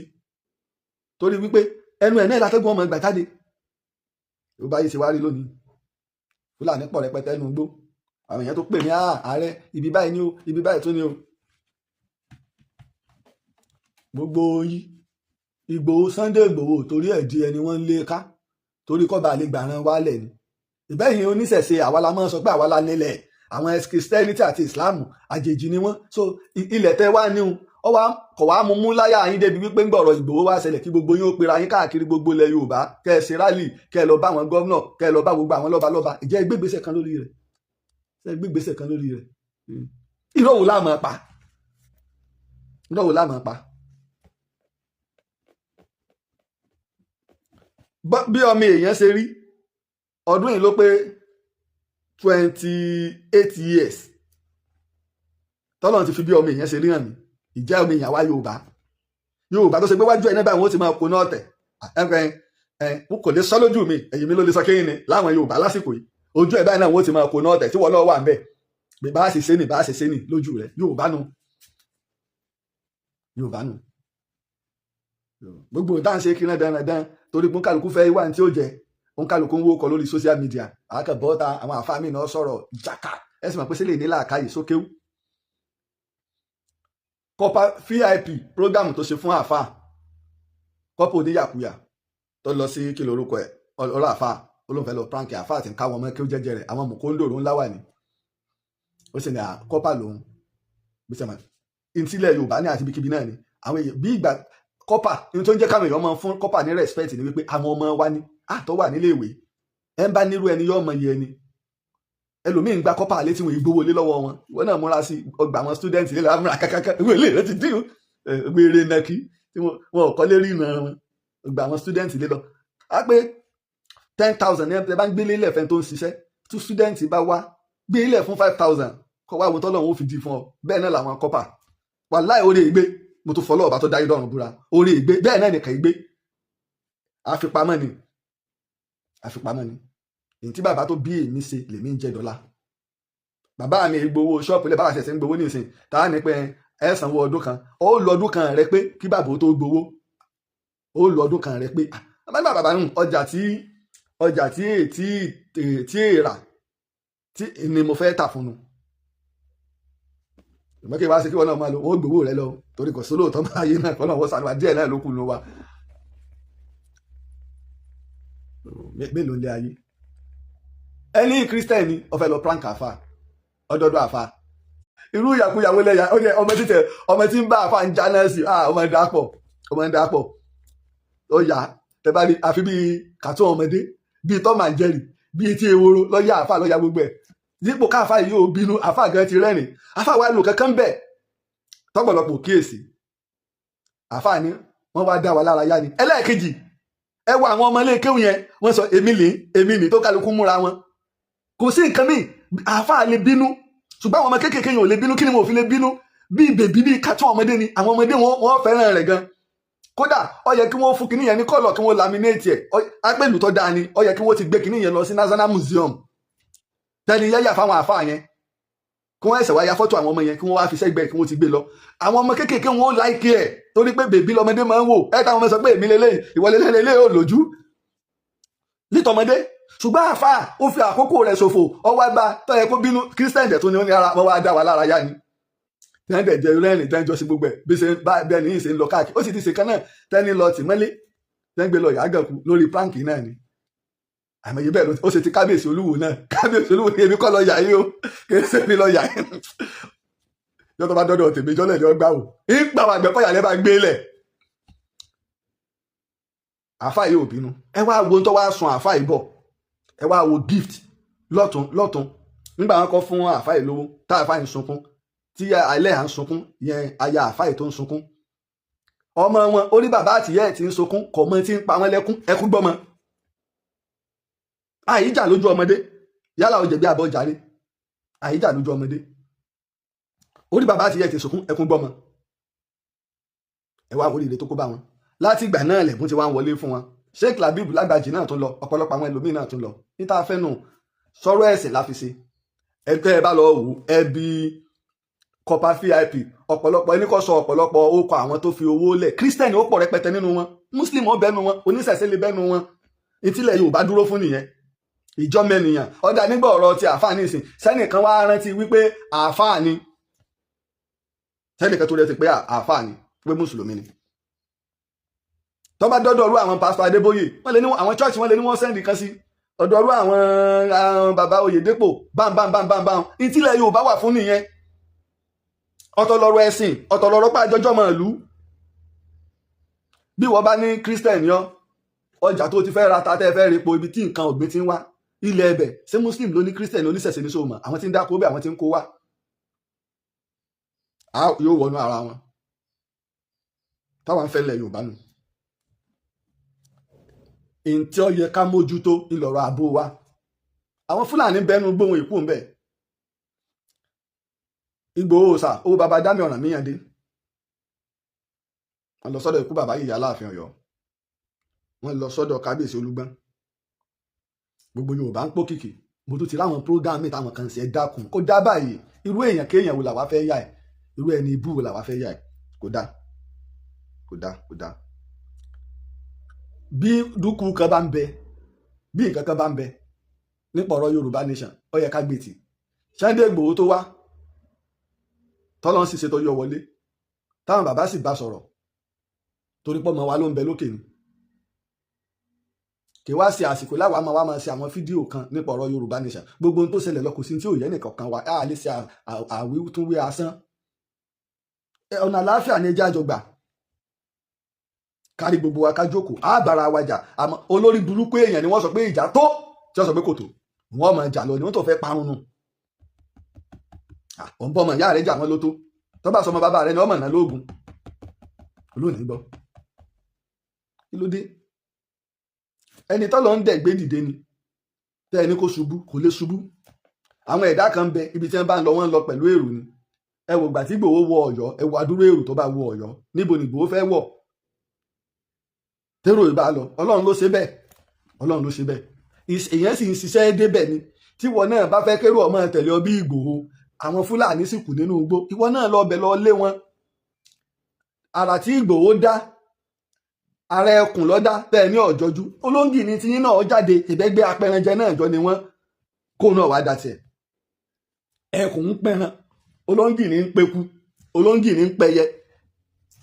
torí wípé ẹnu ẹ̀ náà látẹ́gùn ọmọ ìgbà jáde Yorùbá yìí ti wá rí lónìí Fúlàní pọ̀ rẹpẹtẹ ẹnu gbó àwọn èèyàn tó pè ní ààrẹ ibi báyìí ni ó ibi báyìí tó ní o gbogbo yìí Ìgbòho Sunday Ìgbòho torí ẹ̀ di ẹni wọ́n ń lé ká torí kọ́ba lè gbàràn wálẹ̀ ni ìbẹ́yìn oníṣẹ̀ṣe àwa la máa ń sọ pé àwa la nílẹ̀ àwọn Christianity àti Islam àjèjì ni wọ́n so ilẹ̀ tẹ́ wá ní o kọ̀ wá mú láyà yín débi wípé ń gbọ̀rọ̀ Ìgbòho wá ṣẹlẹ̀ kí gbogbo yín ó pera yín káàkiri gbogbo ilẹ̀ Yorùbá kẹ́ ẹ ṣe rálì kẹ́ ẹ lọ bá àwọn gómìnà kẹ́ ẹ lọ bá gbogbo àwọn lọ́balọ́ba ìjẹ́ gbégbèsè kan lórí rẹ̀ gbígbèsè kan lórí rẹ̀ irọ́ wo la máa pa irọ́ wo la máa pa bí ọmọ èèyàn ṣe rí ọdún yìí ló pé 28 years tọ́lọ́run ti fi bí ọmọ èèyàn ṣe rí hàn mí ìjẹ́ ọmọ èèyàn wá Yorùbá tó ṣe pé wájú ẹ̀ náà báyìí wọ́n ti máa kó náà tẹ̀ n kò lè sọ lójú mi ẹ̀yìn mi ló lè sọ kéyìn ni láwọn Yorùbá lásìkò yìí ojú ẹ̀ báyìí náà wọ́n ti máa kó náà tẹ̀ tí wọ́n lọ́ọ́ wà ń bẹ̀ bí bá ṣe ṣe ní bá ṣe ṣe ní lójú rẹ̀ Yorùbá nù gbogbo ìdáhùn ṣe kí náà dánadáná torí pé kálukú fẹ́ wá ní tí ó jẹ kálukú ń wó kọ lórí social media àákàbọ́ta àwọn àfáàmì náà sọ̀rọ̀ jàkà ẹ sì mọ̀ pé sílẹ̀ nílà àkáyè sókéwú kọ́pà VIP program tó ṣe fún àfáà kọ́pà oníyàkuyà tó lọ sí kí lorúkọ ẹ̀ ọ̀rọ̀ àfáà olóńfẹ́ lọ prank àfáà àti nǹkan àwọn ọmọ kí ó jẹ́jẹ́ rẹ̀ àwọn mọ̀kóńdòrò ńlá wà ní ó sì ní kọ́pà lòun gbèsè mọ̀ ìtìlẹ̀ Yorùbá ní àti ibikíbi náà ni àwọn èèyàn bí ìgbà kọ́pà ní tó ń jẹ́ káwọn èèyàn máa fún kọ́pà ní respect ni wípé àwọn ọmọ wa ní àtọ́ wà nílé ìwé ẹ ń bá nírú ẹni yóò mọ iye ẹni ẹlòmíì ń gba kọ́pà létí wọn ìgbówó lé lọ́wọ́ wọn wọn náà múra sí ọgbà àwọn student lé lọ́wọ́ kàkàkà ìwé ilé rẹ ti dín gbére nàkí tí wọn ò kọ́ lé rí ìnà wọn ọgbà àwọn student lé lọ á pé 10,000 ní ẹ bá ń gbélé ilẹ̀ fẹ́ tó ń ṣiṣẹ́ tí student bá wá gbé ilẹ̀ fún 5,000 kọ́ wá wo tọ́lọ́run ó fi di fún ọ bẹ́ẹ̀ náà làwọn kọ́pà wàláhì orí ìgbé mo tún fọlọ́ ọba tó dáyé dọ́rùn búra orí ìgbé bẹ́ẹ̀ náà nìkan ìgbé àfipamọ́ ni èyí tí bàbá tó bí èmi ṣe lèmi ń jẹ dọ́là bàbá mi gbowó ṣọ́ọ̀pù ilé bàbá ṣẹ̀ṣẹ̀ ń gbowó nísìn tá a ní pé ẹ sanwó ọdún kan ó lọ ọdún kan rẹ pé kí bàbá tó gbowó ó lọ ọdún kan rẹ pé bàbá nù ọjà tí èèrà tí ni mo fẹ́ tà fún un ìgbọ́n kí wá sí kí wọ́n náà máa lo wọ́n gbowó rẹ lọ torí kò sólóòtọ́ máa yé náà kọ́nà wọ́n sànúwà díẹ̀ náà ló kù ló wa mélòó lé ayé ẹni kírísítẹ́nì ọ̀fẹ́ lọ prank àfa ọdọọdọ àfa irú ìyàkúyàwó lẹ́yà ọmọ tí ń bá àfa ń jáná sí ọmọ ń dàpọ̀ ó yà tẹ bá rí àfi bíi kàtún ọmọdé bíi Tom and Jerry bíi etí ewúro lọ́yà àfa lọ́yà gbogbo ẹ̀ dípò káfa yìí ò bínú àfa gan ti rẹ́rìn àfa wa lò kankan bẹ́ẹ̀ tọ́pọ̀lọpọ̀ kíyèsí àfa ni wọ́n wá dá wa lára yá ni ẹlẹ́ẹ̀kejì ẹ wo àwọn ọmọ ilé kéwù yẹn wọ́n sọ èmi ní tó kálukú múra wọn kò sí nǹkan míì àfa lè bínú ṣùgbọ́n àwọn ọmọ kéékèèké yẹn ò lè bínú kí ni mo fi lè bínú bíi bèbí bíi kàtún ọmọdé ni àwọn ọmọdé wọn fẹ́ràn rẹ̀ gan kódà ó yẹ kí wọ́n fún kinní yẹn ní kọ́lọ̀ kí wọ́n laminate ẹ̀ apẹ́lù tó dáa ni ó yẹ kí wọ́n ti gbé kinní yẹn lọ sí National Museum tẹ́ni yẹ́yà fáwọn àáfàá yẹn kí wọ́n ẹ̀sẹ̀ wá ya fọ́tò àwọn ọmọ yẹn kí wọ́n wá fi sẹ́gbẹ̀ẹ́ kí wọ́n ti gbé lọ àwọn ọmọ kéékèèké wọn ó láìkí ẹ̀ torí pé bèbí lọmọdé máa ń wò ẹ̀ táwọn ọmọ sọ pé èmi lélẹ́yìn ìwọlé lélẹ́yìn ò lójú nítọmọdé ṣùgbọ́n àáfàá ó fi àkókò rẹ̀ ṣòfò ọwọ́ àgbà tó yẹ kó bínú kírísítẹ̀ǹdì tó ní ó ní ara wọn wá dá wa lára yá ni tẹ́ńdẹ̀ jẹ́ rẹ́rìn tẹ́ńjọ́ sí gbogbo ẹ̀ bí ṣe bẹ́ẹ̀ ni yìí ṣe ń lọ káàkiri ó sì ti ṣe kan náà tẹ́ni lọ tì mọ́lé tẹ́ńgbé lọ yàgànkù lórí pranki náà ni àmọye bẹ́ẹ̀ ó ṣe ti kábíyèsí olúwo náà kábíyèsí olúwo ni èmi kọ́ lọ yà yín o kì í ṣe mi lọ yà yín yọtọ̀ bá dọ́dọ̀ tèmi jọ́lẹ̀ ni wọ́n gbà wò ìgbà wà gbẹ́kọ̀yà lẹ́ bá gbé lẹ̀ àáfà yìí ò bínú ẹ wá wo tó wá sun àáfà yìí bọ̀ ẹ wá wo gift lọ́tún nígbà wọn kọ́ fún àáfà yìí lówó tá àáfà yìí ń sunkún tí alẹ́ à ń sunkún yẹn aya àáfà yìí tó ń sunkún ọmọ wọn ó ní bàbá àtìyẹ́ ẹ̀ tí ń sunkún kọ̀ mọ́ tí ń pa wọ́n lẹ́kún ẹkún gbọ́mọ àyíjà lójú ọmọdé yálà ó jẹ̀bi àbọ̀ jàre àyíjà lójú ọmọdé ó ní bàbá àtìyẹ́ ẹ̀ tí ń sunkún ẹkún gbọ́mọ ẹ wá wọlé ilé tó kó bá wọn láti ìgbà náà lẹ̀bùn ti wá ń wọlé fún wọn Sheikh Labib Lágbàjì náà tún lọ ọ̀pọ̀lọpọ̀ àwọn ẹlòmíín náà tún lọ níta fẹ́nu sọ̀rọ̀ ẹ̀sìn láfi ṣe ẹgbẹ́ ẹ bá lọ wù ẹbí kọpa VIP ọ̀pọ̀lọpọ̀ ẹni kọ́ sọ ọ̀pọ̀lọpọ̀ orúkọ àwọn tó fi owó lẹ̀ Christian ó pọ̀ rẹpẹtẹ nínú wọn Muslim ó bẹ́nu wọn oníṣẹ̀ṣe lè bẹ́nu wọn ìtìlẹ̀ Yorùbá dúró fún nìyẹn ìjọ mẹ́nìyàn ọ̀dà nígbà ọ̀rọ̀ ti àáfàá nìsín sẹ́nìkan wá rántí wípé àáfàá ni sẹ́nìkan tó rẹ̀ ti pé àáfàá ni pé mùsùlùmí ni tó bá dọ́dọ̀ ọ̀rọ̀ àwọn pásítọ̀ Adébóyè wọ́n lè ní àwọn chọ́ọ̀chì wọ́n lè ní wọ́n sẹ́ndì kan sí ọ̀dọ̀ ọ̀rọ̀ àwọn bàbá Oyèdépò bámbámbámbám ìtìlẹ̀ Yorùbá wà fún nìyẹn ọ̀tọ̀ lọ̀rọ̀ ẹ̀sìn ọ̀tọ̀ lọ̀rọ̀ pàjọjọ́ mọ̀ ìlú bí wọ́n bá ní Christian yọ ọjà tó ti fẹ́ ra ta tẹ́ fẹ́ repo ibi tí nǹkan ọ̀gbìn ti ń wá ilẹ̀ ẹbẹ̀ ṣé Muslim ló ní Christian oníṣẹ̀ṣẹ̀ ní sọ́ọ̀mọ̀ àwọn tí ń dáko bẹ́ẹ̀ àwọn tí ń kó wá yóò wọnú ara wọn táwọn ń fẹ́ lẹ̀ Yorùbá nù ntí ó yẹ ká mójútó ìlọ̀rọ̀ ààbò wa àwọn Fúlàní bẹnu gbóhùn ìkú ńbẹ Ìgbòho sà owó baba Dámi Ọ̀rànmíyàn dé wọ́n lọ sọ́dọ̀ ikú bàbá yìí Aláàfin Ọ̀yọ́ wọ́n lọ sọ́dọ̀ kábíyèsí Olúgbọ́n gbogbo Yorùbá ń pòkìkì mo tún ti ráwọn prógámì táwọn kan ṣe dákun kó dá báyìí irú èèyàn kéèyàn wo làwa fẹ́ yà ẹ̀ irú ẹni ibú wo làwa fẹ́ yà ẹ̀ kò dá bí dúkú kan bá ń bẹ bí nǹkan kan bá ń bẹ nípa ọ̀rọ̀ Yorùbá nation ó yẹ ká gbé tì Sunday Ìgbòho tó wá tọ́lọ́ sì ṣe tó yọ wọlé táwọn bàbá sì bá sọ̀rọ̀ torí pọ́ mọ́ wa ló ń bẹ lókè ni kì wá sí àsìkò láwa máa ṣe àwọn fídíò kan nípa ọ̀rọ̀ Yorùbá nation gbogbo ohun tó ṣẹlẹ̀ lọ kò sí tí ò yẹ nìkan kan wá á lè ṣe àwítúnwé asán ọ̀nà àlàáfíà ni ẹjẹ́ àjọgbà kárí gbogbo wa ká jókòó á bára wa jà àmọ́ olórí burúkú èèyàn ni wọ́n sọ pé ìjà tó tí wọ́n sọ pé kò tó wọ́n máa jà lọ ni wọ́n tó fẹ́ parun nù òun bọ́ ọmọ ìyá rẹ̀ jà wọ́n ló tó tó bá sọmọ bàbá rẹ̀ ni ọmọ náà lóògùn olóòní gbọ́ kí ló dé ẹni tọ́lọ́ ń dẹ̀ gbé dìde ni tẹ́ ẹni kó ṣubú kò lè ṣubú àwọn ẹ̀dá kan ń bẹ ibi tí wọ́n bá ń lọ wọ́n ń lọ pẹ̀lú èrò ni ẹ wò gbà tí Ìgbòho wọ Ọ̀yọ́ ẹ wò adúrú èrò tó bá wọ Ọ̀yọ́ níbo ni Ìgbòho fẹ́ wọ̀ tẹ́rọ ìbá lọ Ọlọ́run ló ṣe bẹ́ẹ̀ èèyàn sì ń ṣiṣẹ́ débẹ̀ ni tí ìwọ náà bá fẹ́ kérò ọmọ tẹ̀lé ọ bí Ìgbòho àwọn Fúlàní sì kù nínú igbó ìwọ náà lọ bẹ̀ lọ lé wọn àrà tí Ìgbòho dá ara ẹkùn lọ́dá bẹ́ẹ̀ ní ọ̀jọ́jú olóńgì ní tiyín náà jáde ìbẹ́gbẹ́ apẹranjẹ náà jọ ni wọ́n kó náà wá dá tiẹ̀ ẹkùn ń pẹran olóńgì ní ń peku olóńgì ní ń pẹyẹ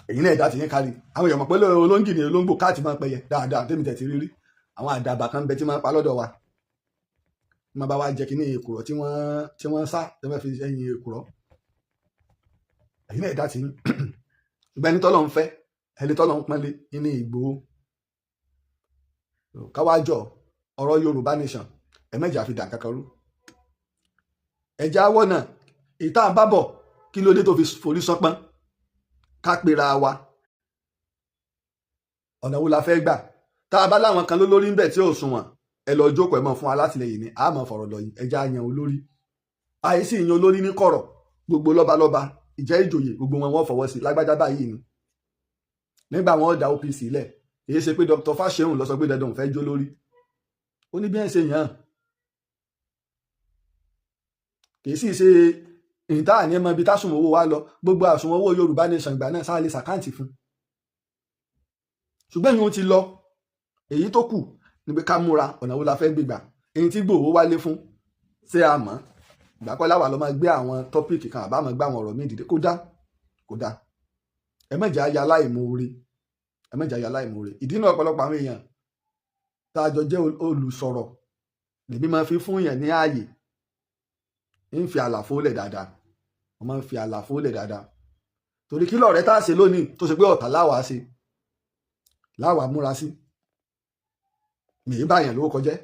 èyí náà ẹ̀dá tiyín kárí àwọn èèyàn mọ̀ pé olóńgì ní olóńgbò káàtì máa ń pẹyẹ dáadáa tẹ́mi tẹ̀ ti rírí àwọn àdàbà kan bẹ tí máa ń pa lọ́dọ̀ wa máa bá wa jẹ kí ní èkùrọ́ tí wọ́n sá tí wọ́n fi ẹyin èkùrọ́ èyí náà ẹ̀dá tiyín ìgbẹ́ni tọ́lọ́ ń fẹ́ ẹni tọ́lọ́ ń pọ́nlé ní Ìgbòho káwájọ ọ̀rọ̀ Yorùbá nation ẹ̀mẹ́jà fi dàn kankan rú ẹ̀já awọ́ náà ìta àbábọ̀ kí ló dé tó fi forí sánpọ́n ká pera wa ọ̀nà wo la fẹ́ gbà tá a bá láwọn kan lólórí ń bẹ̀ tí ò sunwọ̀n ẹ lọ jókòó ẹ mọ̀ fún alátìlẹyìn ni a mọ̀ fọ̀rọ̀ lọ yìí ẹ̀já yan olórí àìsí yan olórí ní kọ̀rọ̀ gbogbo lọ́balọ́ba ìjẹ́ ìjòyè gbogbo wọn wọ́n fọwọ́ sí lágbájá báyìí ni nígbà wọn dá OPC lẹ̀ èyí ṣe pé Dr. Fáṣẹ̀hùn lọ sọ pé dandan òun fẹ́ jó lórí ó ní bí ẹ̀ ṣe yàn án kì í sì ṣe ìta àní ẹmọ ibi tásùnwọ̀n owó wa lọ, gbogbo àsùnwọ̀n owó Yorùbá Nation ìgbà náà sáà lè ṣàkáǹtì fún. ṣùgbọ́n ìyún ti lọ, èyí tó kù ni pé ká múra ọ̀nà wo la fẹ́ gbégbà. èyí tí Ìgbòho wálé fún ṣé a mọ̀ ìgbàkọ́ láwà lọ́ máa gbé àwọn tọ́pìkì kan àbá máa gbé àwọn ọ̀rọ̀ míì dìde, kó dá ẹ má jẹ́ aya láìmoore, ẹ má jẹ́ aya láìmoore. ìdí náà ọ̀pọ̀lọpọ̀ àwọn èèyàn tá a jọ jẹ́ olùsọ̀rọ̀ lèmi máa fi fún èèyàn ní ààyè, ń fi àlàfo lẹ̀ dáadáa, wọ́n máa ń fi àlàfo lẹ̀ dáadáa, torí kí lọ̀rẹ́ tá a ṣe lónìí tó ṣe pé ọ̀tá láwàá ṣe láwàá múra sí. mi ì bá yẹn lówó kọjẹ́,